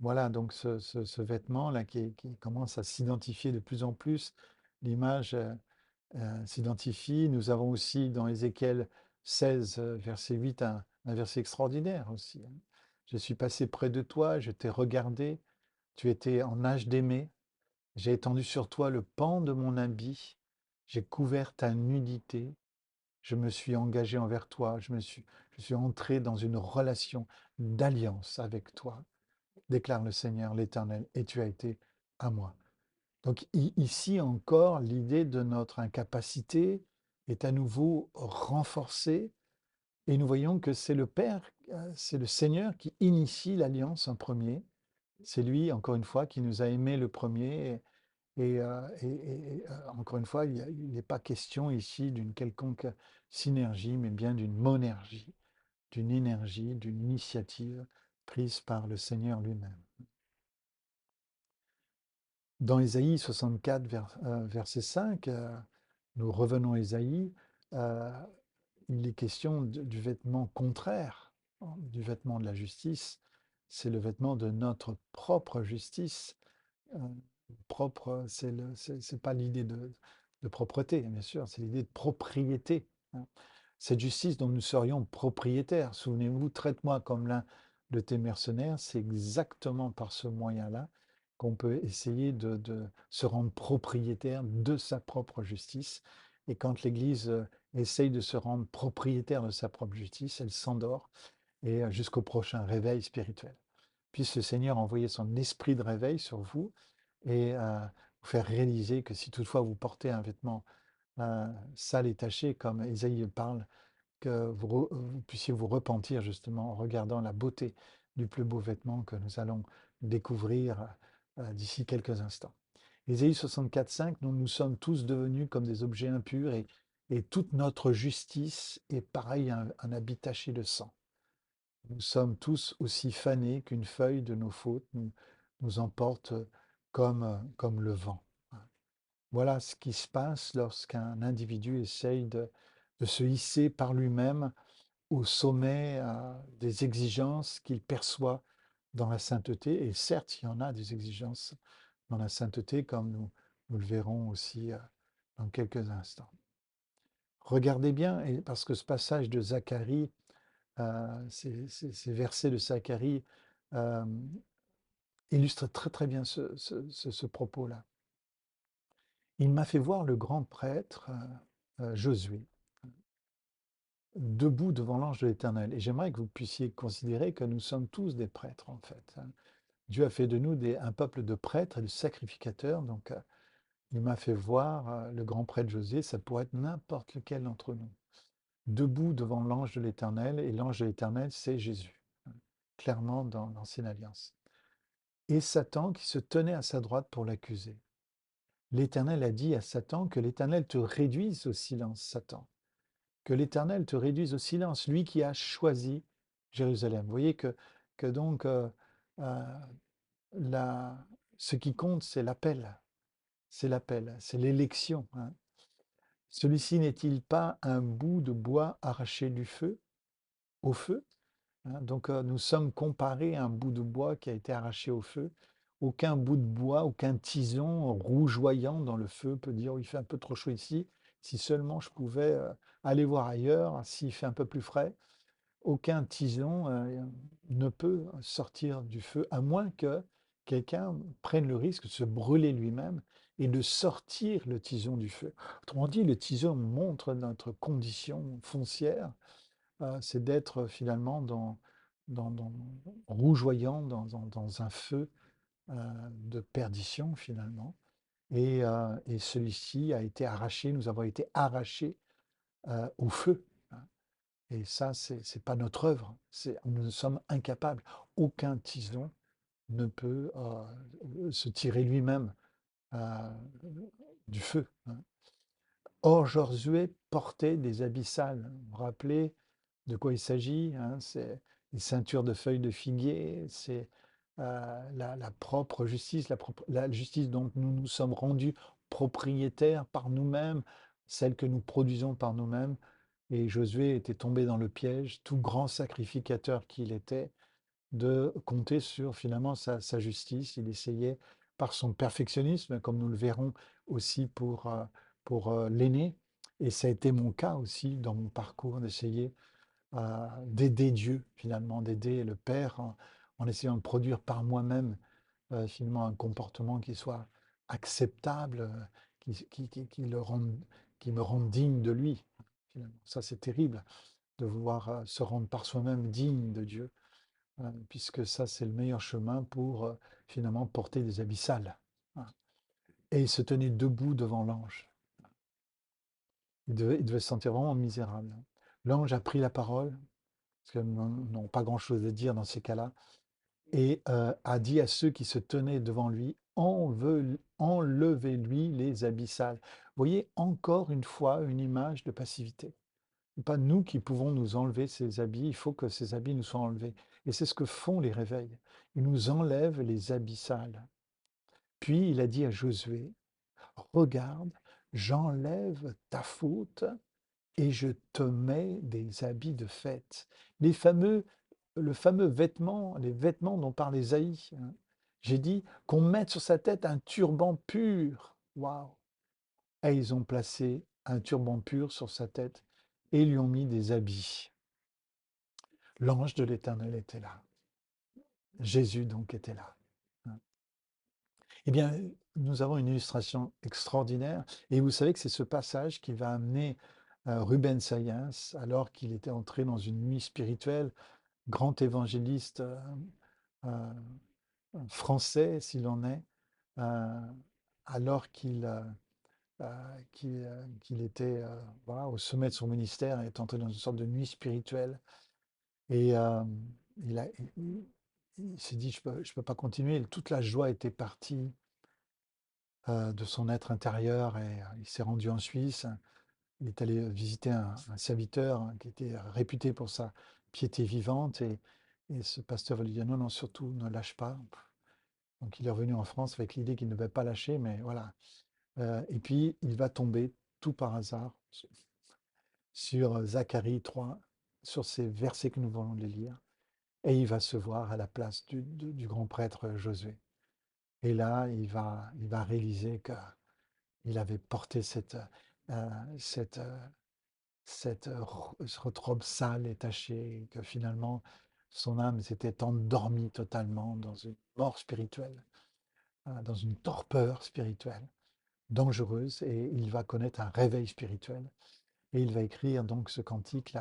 Voilà, donc ce vêtement-là qui commence à s'identifier de plus en plus, l'image s'identifie. Nous avons aussi dans Ézéchiel 16, verset 8, un verset extraordinaire aussi. Hein. Je suis passé près de toi, je t'ai regardé, tu étais en âge d'aimer, j'ai étendu sur toi le pan de mon habit, j'ai couvert ta nudité, je me suis engagé envers toi, je suis entré dans une relation d'alliance avec toi, déclare le Seigneur l'Éternel, et tu as été à moi. Donc ici encore, l'idée de notre incapacité est à nouveau renforcée et nous voyons que c'est le Père, c'est le Seigneur qui initie l'alliance en premier. C'est lui, encore une fois, qui nous a aimés le premier. Encore une fois, il n'est pas question ici d'une quelconque synergie, mais bien d'une monergie, d'une énergie, d'une initiative prise par le Seigneur lui-même. Dans Ésaïe 64, verset 5, nous revenons à Ésaïe, euh, il est question du vêtement contraire, hein, du vêtement de la justice. C'est le vêtement de notre propre justice. Euh, Propre, c'est pas l'idée de propreté, bien sûr, c'est l'idée de propriété. Hein. Cette justice dont nous serions propriétaires. Souvenez-vous, traite-moi comme l'un de tes mercenaires. C'est exactement par ce moyen-là qu'on peut essayer de se rendre propriétaire de sa propre justice. Et quand l'Église essaye de se rendre propriétaire de sa propre justice, elle s'endort et jusqu'au prochain réveil spirituel. Puisse le Seigneur envoyer son esprit de réveil sur vous et vous faire réaliser que si toutefois vous portez un vêtement sale et taché, comme Isaïe parle, que vous puissiez vous repentir justement en regardant la beauté du plus beau vêtement que nous allons découvrir d'ici quelques instants. Ésaïe 64,5, nous sommes tous devenus comme des objets impurs et toute notre justice est pareille à un habit taché de sang. Nous sommes tous aussi fanés qu'une feuille de nos fautes nous emporte comme le vent. Voilà ce qui se passe lorsqu'un individu essaye de se hisser par lui-même au sommet des exigences qu'il perçoit dans la sainteté. Et certes, il y en a des exigences dans la sainteté, comme nous le verrons aussi dans quelques instants. Regardez bien, parce que ce passage de Zacharie, ces versets de Zacharie euh, illustrent très très bien ce propos-là. Il m'a fait voir le grand prêtre Josué, debout devant l'ange de l'Éternel. Et j'aimerais que vous puissiez considérer que nous sommes tous des prêtres, en fait. Hein. Dieu a fait de nous un peuple de prêtres et de sacrificateurs. Donc, il m'a fait voir le grand prêtre Josué, ça pourrait être n'importe lequel d'entre nous, debout devant l'ange de l'Éternel. Et l'ange de l'Éternel, c'est Jésus, hein, clairement dans l'Ancienne Alliance. Et Satan qui se tenait à sa droite pour l'accuser. L'Éternel a dit à Satan que l'Éternel te réduise au silence, Satan. Que l'Éternel te réduise au silence, lui qui a choisi Jérusalem. Vous voyez que donc euh, la- ce qui compte, c'est l'appel, c'est l'élection. Hein. Celui-ci n'est-il pas un bout de bois arraché du feu, au feu? Hein? Donc nous sommes comparés à un bout de bois qui a été arraché au feu. Aucun bout de bois, aucun tison rougeoyant dans le feu peut dire: «Oh, il fait un peu trop chaud ici, si seulement je pouvais aller voir ailleurs, s'il fait un peu plus frais». Aucun tison ne peut sortir du feu, à moins que quelqu'un prenne le risque de se brûler lui-même et de sortir le tison du feu. Autrement dit, le tison montre notre condition foncière, c'est d'être finalement dans rougeoyant dans un feu de perdition finalement. Et celui-ci a été arraché, nous avons été arrachés au feu, hein. Et ça, c'est pas notre œuvre, nous sommes incapables. Aucun tison ne peut se tirer lui-même euh, du feu, hein. Or, Josué portait des abyssales. Vous vous rappelez de quoi il s'agit, hein? C'est les ceintures de feuilles de figuier, c'est la propre justice, la justice dont nous nous sommes rendus propriétaires par nous-mêmes, celle que nous produisons par nous-mêmes. Et Josué était tombé dans le piège, tout grand sacrificateur qu'il était, de compter sur finalement sa justice. Il essayait par son perfectionnisme, comme nous le verrons aussi pour l'aîné, et ça a été mon cas aussi dans mon parcours, d'essayer d'aider Dieu finalement, d'aider le Père en essayant de produire par moi-même finalement un comportement qui soit acceptable, qui me rende digne de lui, finalement. Ça, c'est terrible de vouloir se rendre par soi-même digne de Dieu, puisque ça, c'est le meilleur chemin pour finalement porter des abyssales, hein. Et il se tenait debout devant l'ange. Il devait se sentir vraiment misérable. L'ange a pris la parole, parce qu'ils n'ont pas grand-chose à dire dans ces cas-là, et a dit à ceux qui se tenaient devant lui, enlevez-lui les abyssales. Vous voyez, encore une fois, une image de passivité. Pas nous qui pouvons nous enlever ces habits, il faut que ces habits nous soient enlevés. Et c'est ce que font les réveils. Ils nous enlèvent les abyssales. Puis il a dit à Josué, regarde, j'enlève ta faute et je te mets des habits de fête. Le fameux vêtement, les vêtements dont parle Ésaïe, hein. J'ai dit qu'on mette sur sa tête un turban pur. Waouh! Et ils ont placé un turban pur sur sa tête et lui ont mis des habits. L'ange de l'Éternel était là. Jésus donc était là, hein. Eh bien, nous avons une illustration extraordinaire. Et vous savez que c'est ce passage qui va amener Ruben Sayens, alors qu'il était entré dans une nuit spirituelle, grand évangéliste euh, français s'il en est, euh, alors qu'il était voilà, au sommet de son ministère et est entré dans une sorte de nuit spirituelle. Et il, a- il s'est dit, je peux pas continuer. Toute la joie était partie de son être intérieur et il s'est rendu en Suisse. Il est allé visiter un serviteur qui était réputé pour sa piété vivante et ce pasteur va lui dire non, non, surtout ne lâche pas. Donc il est revenu en France avec l'idée qu'il ne devait pas lâcher, mais voilà. Et puis il va tomber tout par hasard sur Zacharie 3, sur ces versets que nous venons de lire, et il va se voir à la place du grand prêtre Josué. Et là, il va réaliser qu'il avait porté euh, cette, euh, cette robe sale et tachée, que finalement son âme s'était endormie totalement dans une mort spirituelle, dans une torpeur spirituelle dangereuse, et il va connaître un réveil spirituel. Et il va écrire donc ce cantique,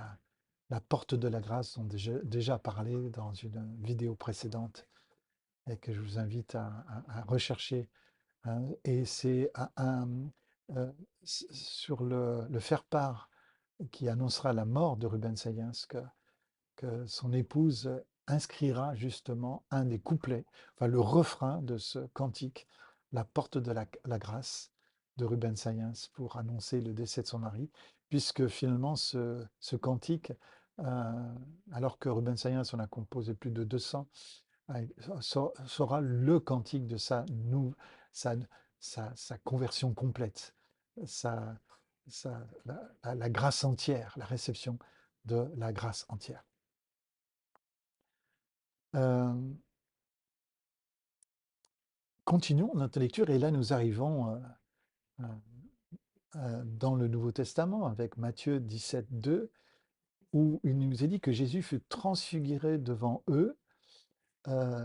la porte de la grâce, dont déjà parlé dans une vidéo précédente, et que je vous invite à rechercher, hein. Et c'est sur le faire-part qui annoncera la mort de Ruben Sayens que son épouse inscrira justement un des couplets, enfin le refrain de ce cantique, la porte de la grâce de Ruben Sayens, pour annoncer le décès de son mari, puisque finalement ce cantique, alors que Ruben Sayens en a composé plus de 200, sera le cantique de sa, sa conversion complète, sa, la grâce entière, la réception de la grâce entière. Euh, Continuons notre lecture et là nous arrivons euh, dans le Nouveau Testament avec Matthieu 17, 2, où il nous est dit que Jésus fut transfiguré devant eux,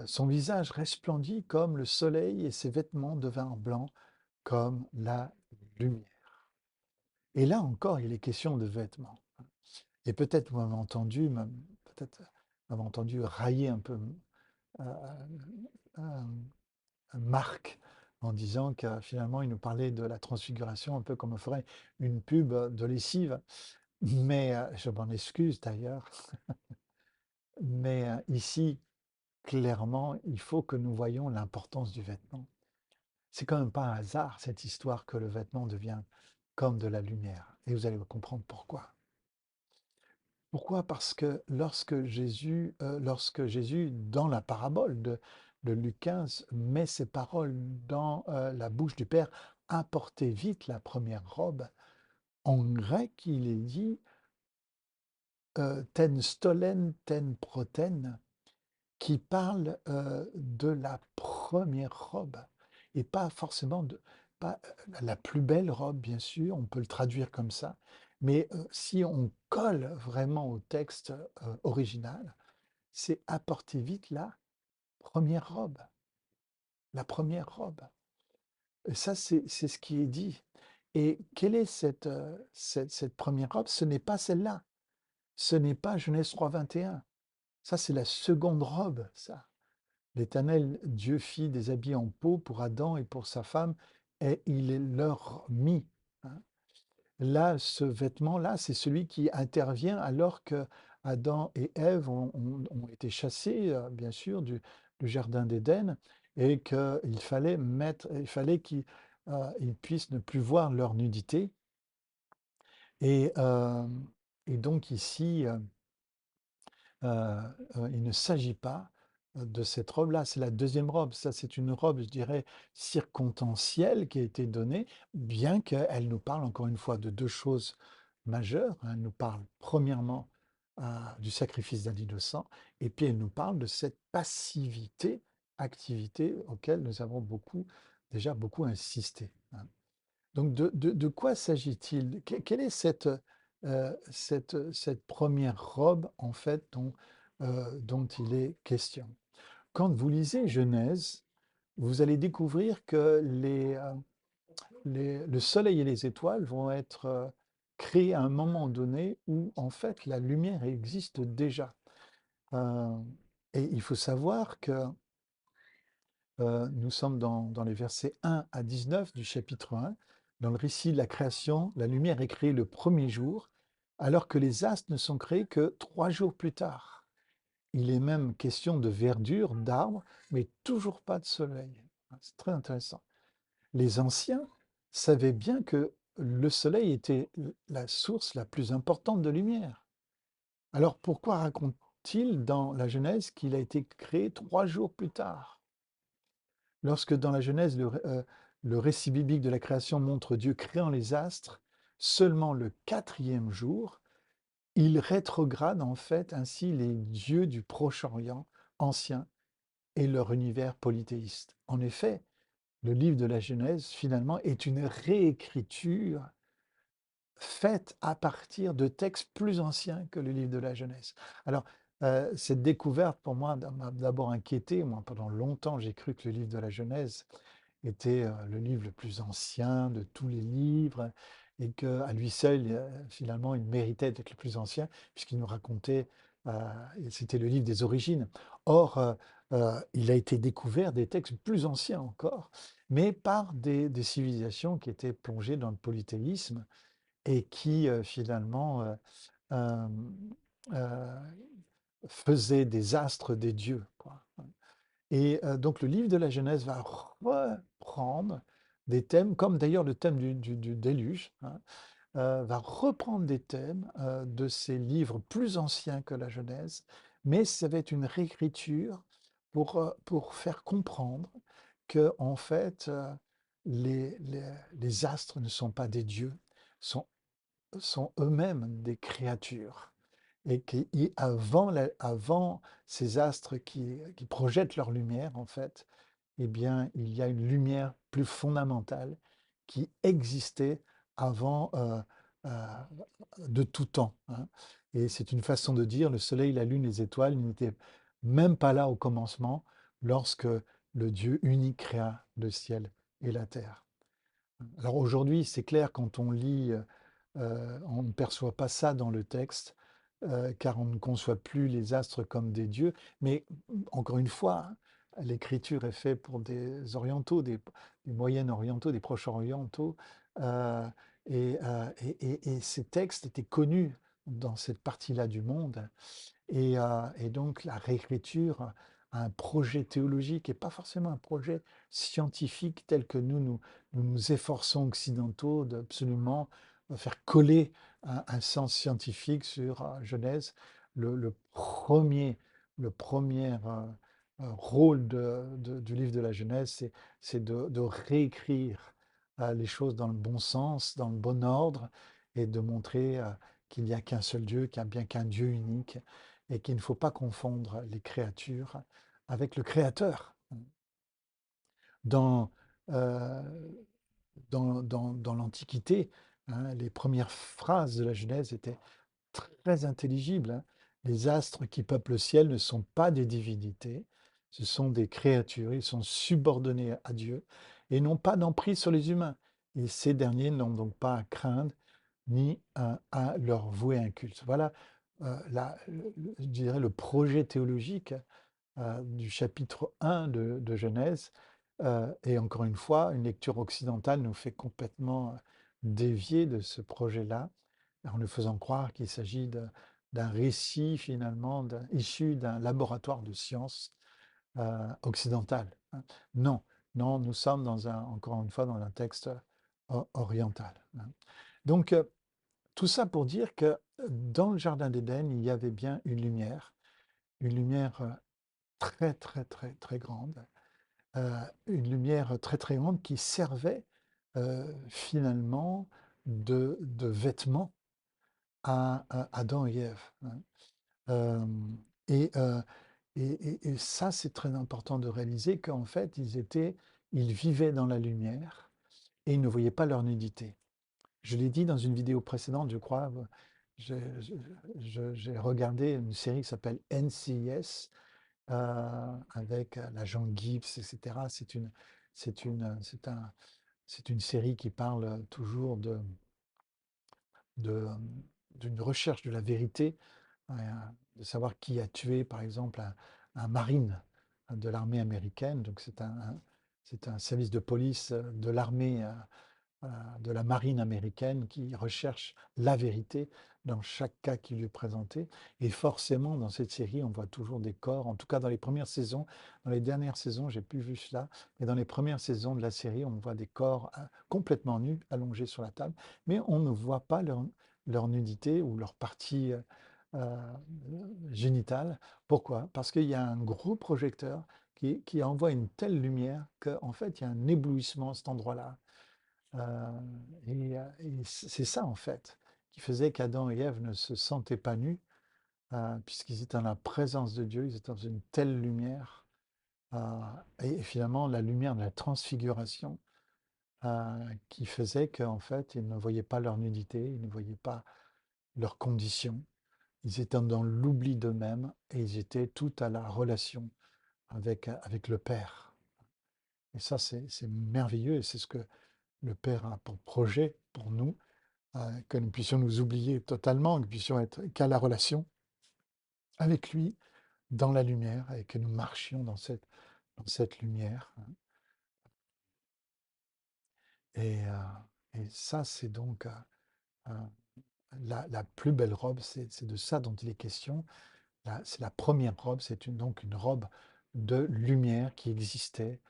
son visage resplendit comme le soleil et ses vêtements devinrent blancs comme la lumière. Et là encore, il est question de vêtements. Et peut-être vous m'avez entendu, peut-être m'avez entendu railler un peu euh, euh, Marc en disant que finalement il nous parlait de la transfiguration un peu comme on ferait une pub de lessive. Mais je m'en excuse d'ailleurs. Mais ici, clairement, il faut que nous voyions l'importance du vêtement. C'est quand même pas un hasard cette histoire que le vêtement devient comme de la lumière. Et vous allez comprendre pourquoi. Pourquoi? Parce que lorsque Jésus, dans la parabole de Luc 15, met ses paroles dans la bouche du Père, apportez vite la première robe, en grec, il est dit ten stolen, ten proten, qui parle de la première robe, et pas forcément pas la plus belle robe, bien sûr, on peut le traduire comme ça, mais si on colle vraiment au texte original, c'est apporter vite première robe, la première robe. Et ça, c'est ce qui est dit. Et quelle est cette première robe? Ce n'est pas celle-là. Ce n'est pas Genèse 3:21. Ça, c'est la seconde robe, ça. L'Éternel Dieu fit des habits en peau pour Adam et pour sa femme, et il les leur mit. Hein. Là, ce vêtement-là, c'est celui qui intervient alors que Adam et Ève ont été chassés, bien sûr, du jardin d'Éden, et il fallait qu'ils ils puissent ne plus voir leur nudité. Et, euh, et donc ici, Heu il ne s'agit pas, de cette robe-là. C'est la deuxième robe. Ça, c'est une robe, je dirais, circonstancielle qui a été donnée, bien qu'elle nous parle encore une fois de 2 choses majeures, hein. Elle nous parle premièrement, du sacrifice d'un innocent, et puis elle nous parle de cette passivité, activité auquel nous avons déjà beaucoup insisté, hein. Donc de quoi s'agit-il? Quelle est cette première robe, en fait, dont il est question? Quand vous lisez Genèse, vous allez découvrir que le soleil et les étoiles vont être créés à un moment donné où, en fait, la lumière existe déjà. Euh, et il faut savoir que nous sommes dans les versets 1 à 19 du chapitre 1. Dans le récit de la création, la lumière est créée le premier jour, alors que les astres ne sont créés que 3 jours plus tard. Il est même question de verdure, d'arbres, mais toujours pas de soleil. C'est très intéressant. Les anciens savaient bien que le soleil était la source la plus importante de lumière. Alors pourquoi raconte-t-il dans la Genèse qu'il a été créé 3 jours plus tard? Lorsque dans la Genèse, le récit biblique de la création montre Dieu créant les astres, seulement le quatrième jour, il rétrograde en fait ainsi les dieux du Proche-Orient ancien et leur univers polythéiste. En effet, le livre de la Genèse, finalement, est une réécriture faite à partir de textes plus anciens que le livre de la Genèse. Alors, cette découverte, pour moi, m'a d'abord inquiété. Moi, pendant longtemps, j'ai cru que le livre de la Genèse était le livre le plus ancien de tous les livres et qu'à lui seul, finalement, il méritait d'être le plus ancien puisqu'il nous racontait, et c'était le livre des origines. Or, il a été découvert des textes plus anciens encore, mais par des civilisations qui étaient plongées dans le polythéisme et qui finalement euh, euh, faisaient des astres des dieux, quoi. Et donc le livre de la Genèse va reprendre des thèmes, comme d'ailleurs le thème du déluge, hein, va reprendre des thèmes de ces livres plus anciens que la Genèse, mais ça va être une réécriture pour faire comprendre que, en fait, les astres ne sont pas des dieux, sont, sont eux-mêmes des créatures. Et avant ces astres qui projettent leur lumière, en fait, eh bien, il y a une lumière plus fondamentale qui existait avant euh, de tout temps, hein. Et c'est une façon de dire, le soleil, la lune, les étoiles n'étaient même pas là au commencement lorsque le Dieu unique créa le ciel et la terre. Alors aujourd'hui, c'est clair, quand on lit, on ne perçoit pas ça dans le texte, car on ne conçoit plus les astres comme des dieux. Mais encore une fois, hein, l'écriture est faite pour des orientaux, des moyen orientaux, des proches orientaux, euh, et ces textes étaient connus dans cette partie-là du monde. Et donc la réécriture a un projet théologique et pas forcément un projet scientifique tel que nous nous efforçons occidentaux d'absolument faire coller un sens scientifique sur Genèse. Le premier, le premier rôle du livre de la Genèse, c'est de réécrire les choses dans le bon sens, dans le bon ordre, et de montrer qu'il n'y a qu'un seul Dieu, qu'il n'y a bien qu'un Dieu unique, et qu'il ne faut pas confondre les créatures avec le Créateur. Dans, euh, dans l'Antiquité, hein, les premières phrases de la Genèse étaient très intelligibles, hein. Les astres qui peuplent le ciel ne sont pas des divinités, ce sont des créatures, ils sont subordonnés à Dieu et n'ont pas d'emprise sur les humains. Et ces derniers n'ont donc pas à craindre ni à leur vouer un culte. Voilà, je dirais, le projet théologique du chapitre 1 de Genèse. Et encore une fois, une lecture occidentale nous fait complètement dévier de ce projet-là, en nous faisant croire qu'il s'agit d'un récit finalement issu d'un laboratoire de sciences occidental, hein. Non, non, nous sommes encore une fois dans un texte oriental, hein. Donc, tout ça pour dire que dans le Jardin d'Éden, il y avait bien une lumière très, très, très, très grande, une lumière très, très grande qui servait finalement de vêtement à Adam et Ève, hein. Euh, et, euh, et ça, c'est très important de réaliser qu'en fait, ils vivaient dans la lumière et ils ne voyaient pas leur nudité. Je l'ai dit dans une vidéo précédente, je crois. J'ai j'ai regardé une série qui s'appelle NCIS avec l'agent Gibbs, etc. C'est c'est une série qui parle toujours de, d'une recherche de la vérité, euh, de savoir qui a tué, par exemple, un marine de l'armée américaine. Donc c'est un service de police de l'armée de la marine américaine qui recherche la vérité dans chaque cas qui lui est présenté. Et forcément, dans cette série, on voit toujours des corps, en tout cas dans les premières saisons. Dans les dernières saisons, j'ai plus vu cela, mais dans les premières saisons de la série, on voit des corps complètement nus, allongés sur la table, mais on ne voit pas leur nudité ou leur partie euh, génitale. Pourquoi? Parce qu'il y a un gros projecteur qui envoie une telle lumière qu'en fait, il y a un éblouissement à cet endroit-là. Heu et c'est ça, en fait, qui faisait qu'Adam et Ève ne se sentaient pas nus, puisqu'ils étaient dans la présence de Dieu, ils étaient dans une telle lumière, heu et finalement la lumière de la transfiguration, qui faisait qu'en fait, ils ne voyaient pas leur nudité, ils ne voyaient pas leur condition. Ils étaient dans l'oubli d'eux-mêmes et ils étaient tout à la relation avec le Père. Et ça, c'est merveilleux et c'est ce que le Père a pour projet pour nous, que nous puissions nous oublier totalement, que nous puissions être qu'à la relation avec lui dans la lumière et que nous marchions dans cette lumière. Et, euh, et ça, c'est donc la plus belle robe, c'est de ça dont il est question. C'est la première robe, donc une robe de lumière qui existait.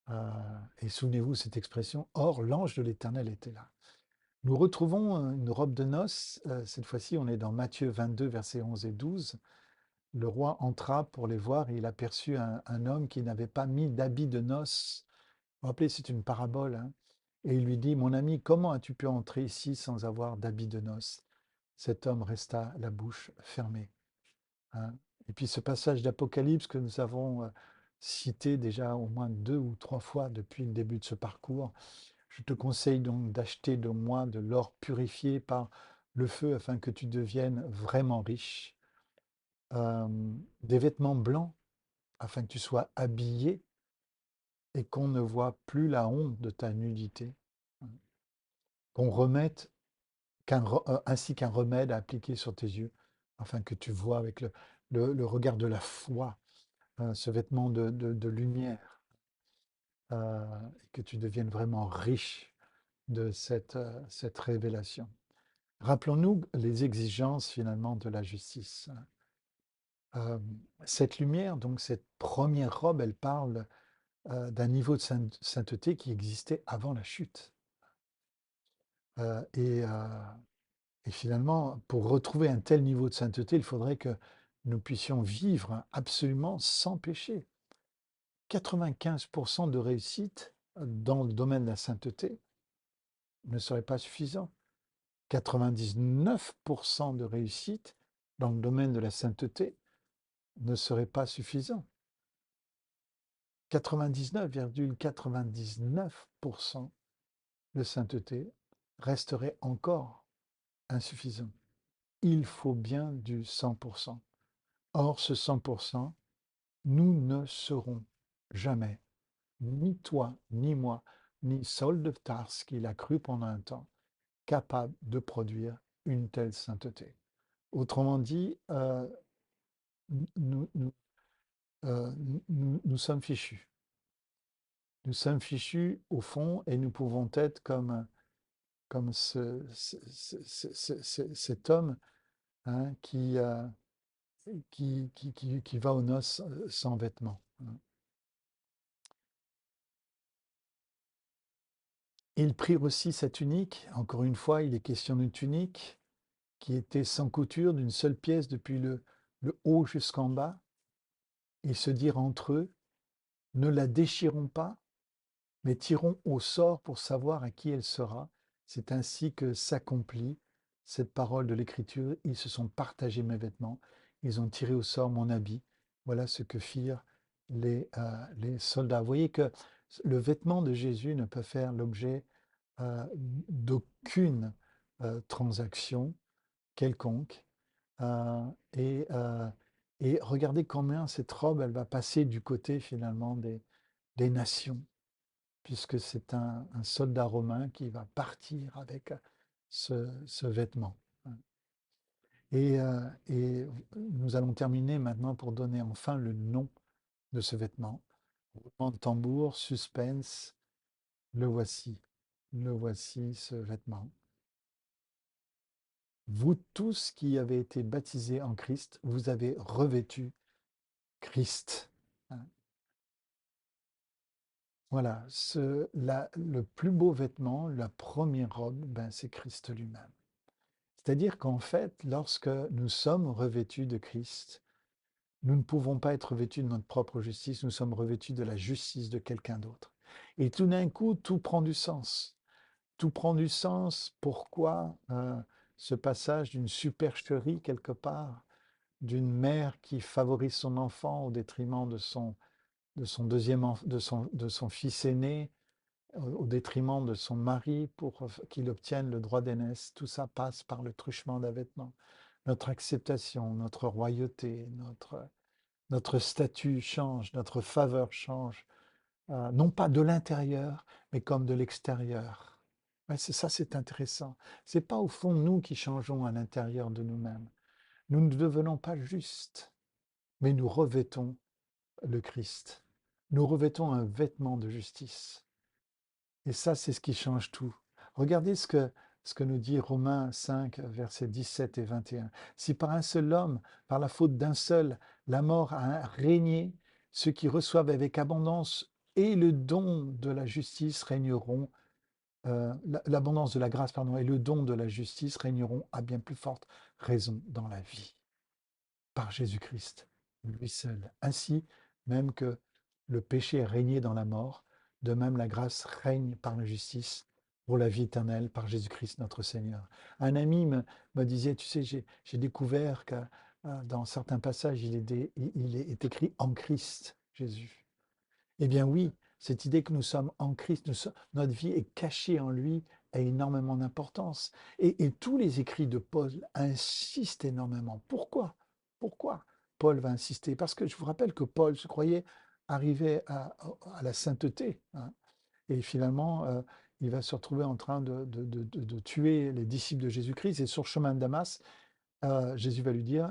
euh, et souvenez-vous cette expression, or l'ange de l'Éternel était là. Nous retrouvons une robe de noces. Cette fois-ci, on est dans Matthieu 22, versets 11 et 12. Le roi entra pour les voir et il aperçut un homme qui n'avait pas mis d'habit de noces. Vous vous rappelez, c'est une parabole, hein. Et il lui dit, mon ami, comment as-tu pu entrer ici sans avoir d'habit de noces? Cet homme resta la bouche fermée, hein. Et puis ce passage d'Apocalypse que nous avons cité déjà au moins deux ou trois fois depuis le début de ce parcours, je te conseille donc d'acheter de moi de l'or purifié par le feu afin que tu deviennes vraiment riche, euh, des vêtements blancs afin que tu sois habillé et qu'on ne voit plus la honte de ta nudité. qu'on remette, ainsi qu'un remède à appliquer sur tes yeux, afin que tu vois avec le regard de la foi, ce vêtement de lumière, et que tu deviennes vraiment riche de cette révélation. Rappelons-nous les exigences finalement de la justice. Euh, cette lumière, donc cette première robe, elle parle d'un niveau de sainteté qui existait avant la chute. Euh, et, euh, et finalement, pour retrouver un tel niveau de sainteté, il faudrait que nous puissions vivre absolument sans péché. 95% de réussite dans le domaine de la sainteté ne serait pas suffisant. 99% de réussite dans le domaine de la sainteté ne serait pas suffisant. 99,99% de sainteté resterait encore insuffisant. Il faut bien du 100%. Or, ce 100%, nous ne serons jamais, ni toi, ni moi, ni Saul de Tarse, qui l'a cru pendant un temps, capables de produire une telle sainteté. Autrement dit, nous, nous, nous sommes fichus. Nous sommes fichus au fond et nous pouvons être comme cet homme, hein, qui va aux noces sans vêtements. Hein. Ils prirent aussi sa tunique. Encore une fois, il est question d'une tunique qui était sans couture, d'une seule pièce depuis le haut jusqu'en bas. Ils se dirent entre eux, ne la déchirons pas, mais tirons au sort pour savoir à qui elle sera. C'est ainsi que s'accomplit cette parole de l'Écriture. Ils se sont partagés mes vêtements, ils ont tiré au sort mon habit. Voilà ce que firent les soldats. Vous voyez que le vêtement de Jésus ne peut faire l'objet d'aucune transaction quelconque. Euh, et, euh, et regardez combien cette robe, elle va passer du côté finalement des nations puisque c'est un soldat romain qui va partir avec ce vêtement. Et nous allons terminer maintenant pour donner enfin le nom de ce vêtement. Roulement de tambour, suspense, le voici. Le voici, ce vêtement. Vous tous qui avez été baptisés en Christ, vous avez revêtu Christ. Hein. Voilà, le plus beau vêtement, la première robe, ben, c'est Christ lui-même. C'est-à-dire qu'en fait, lorsque nous sommes revêtus de Christ, nous ne pouvons pas être revêtus de notre propre justice, nous sommes revêtus de la justice de quelqu'un d'autre. Et tout d'un coup, tout prend du sens. Tout prend du sens. Pourquoi ce passage d'une supercherie quelque part, d'une mère qui favorise son enfant au détriment de son deuxième de son fils aîné, au détriment de son mari pour qu'il obtienne le droit d'aînesse. Tout ça passe par le truchement d'un vêtement. Notre acceptation, notre royauté, notre statut change, notre faveur change, non pas de l'intérieur, mais comme de l'extérieur. Ouais, c'est ça, c'est intéressant. C'est pas au fond nous qui changeons à l'intérieur de nous-mêmes. Nous ne devenons pas justes, mais nous revêtons le Christ. Nous revêtons un vêtement de justice. Et ça, c'est ce qui change tout. Regardez ce que nous dit Romains 5, versets 17 et 21. Si par un seul homme, par la faute d'un seul, la mort a régné, ceux qui reçoivent avec abondance et le don de la justice régneront, l'abondance de la grâce, pardon, et le don de la justice régneront à bien plus forte raison dans la vie par Jésus-Christ, lui seul. Ainsi, même que le péché régné dans la mort, de même la grâce règne par la justice pour la vie éternelle par Jésus-Christ notre Seigneur. Un ami me disait, tu sais, j'ai découvert que dans certains passages, il est écrit en Christ, Jésus. Eh bien oui, cette idée que nous sommes en Christ, notre vie est cachée en lui a énormément d'importance. Et tous les écrits de Paul insistent énormément. Pourquoi? Pourquoi Paul va insister? Parce que je vous rappelle que Paul se croyait arrivé à la sainteté. Hein. Et finalement, il va se retrouver en train de tuer les disciples de Jésus-Christ. Et sur le chemin de Damas, Jésus va lui dire,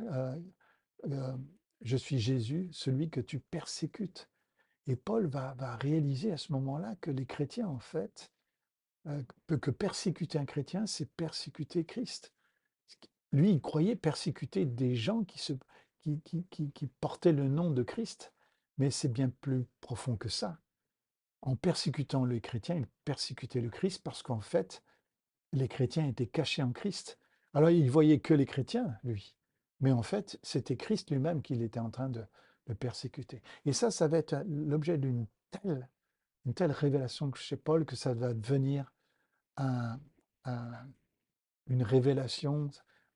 je suis Jésus, celui que tu persécutes. Et Paul va réaliser à ce moment-là que les chrétiens, en fait, que persécuter un chrétien, c'est persécuter Christ. Lui, il croyait persécuter des gens qui portaient le nom de Christ, mais c'est bien plus profond que ça. En persécutant les chrétiens, il persécutait le Christ parce qu'en fait, les chrétiens étaient cachés en Christ. Alors, il voyait que les chrétiens, lui. Mais en fait, c'était Christ lui-même qu'il était en train de persécuter. Et ça va être l'objet une telle révélation chez Paul que ça va devenir un, un- une révélation.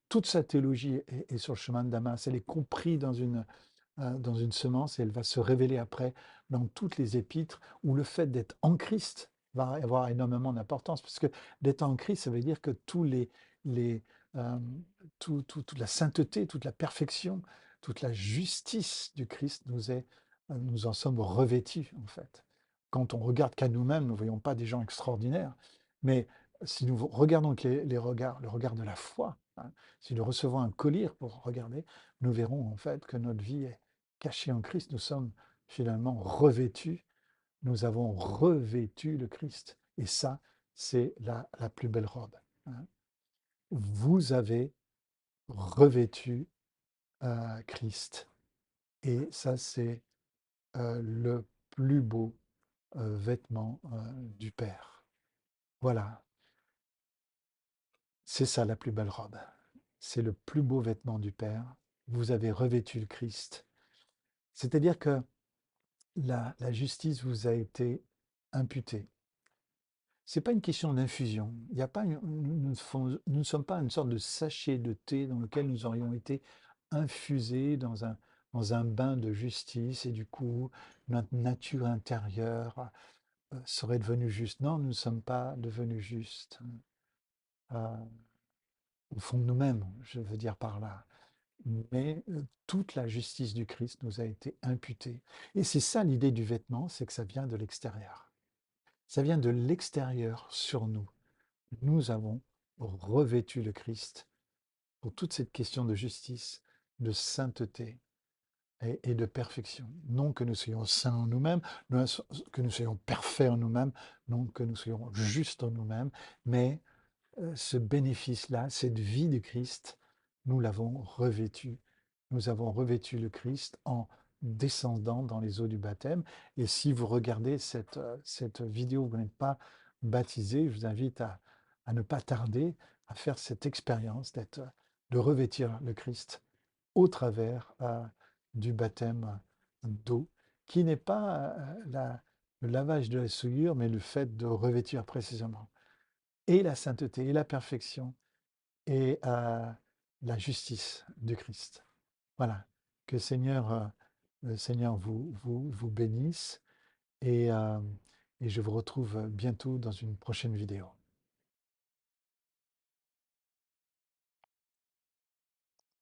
Toute sa théologie est sur le chemin de Damas. Elle est comprise dans une semence et elle va se révéler après dans toutes les épîtres où le fait d'être en Christ va avoir énormément d'importance. Parce que d'être en Christ, ça veut dire que les, euh, toute la sainteté, toute la perfection, toute la justice du Christ nous en sommes revêtus en fait. Quand on regarde qu'à nous-mêmes, nous ne voyons pas des gens extraordinaires, mais si nous regardons les regards, le regard de la foi, hein, si nous recevons un collier pour regarder, nous verrons en fait que notre vie est cachée en Christ. Nous sommes finalement revêtus, nous avons revêtu le Christ. Et ça, c'est la plus belle robe, hein. Vous avez revêtu Christ. Et ça, c'est le plus beau vêtement du Père. Voilà, c'est ça la plus belle robe. C'est le plus beau vêtement du Père. Vous avez revêtu le Christ. C'est-à-dire que la justice vous a été imputée. C'est pas une question d'infusion. Il y a pas nous ne sommes pas une sorte de sachet de thé dans lequel nous aurions été infusés dans un bain de justice et du coup, notre nature intérieure serait devenue juste. Non, nous ne sommes pas devenus justes au fond de nous-mêmes, je veux dire par là. Mais toute la justice du Christ nous a été imputée. Et c'est ça l'idée du vêtement, c'est que ça vient de l'extérieur. Ça vient de l'extérieur sur nous. Nous avons revêtu le Christ pour toute cette question de justice, de sainteté et de perfection. Non que nous soyons saints en nous-mêmes, que nous soyons parfaits en nous-mêmes, non que nous soyons justes en nous-mêmes, mais ce bénéfice-là, cette vie de Christ, nous l'avons revêtu. Nous avons revêtu le Christ en descendant dans les eaux du baptême. Et si vous regardez cette vidéo, vous n'êtes pas baptisé, je vous invite à ne pas tarder à faire cette expérience de revêtir le Christ au travers du baptême d'eau, qui n'est pas le lavage de la souillure, mais le fait de revêtir précisément et la sainteté et la perfection et la justice du Christ. Voilà. Que le Seigneur vous bénisse et, et je vous retrouve bientôt dans une prochaine vidéo.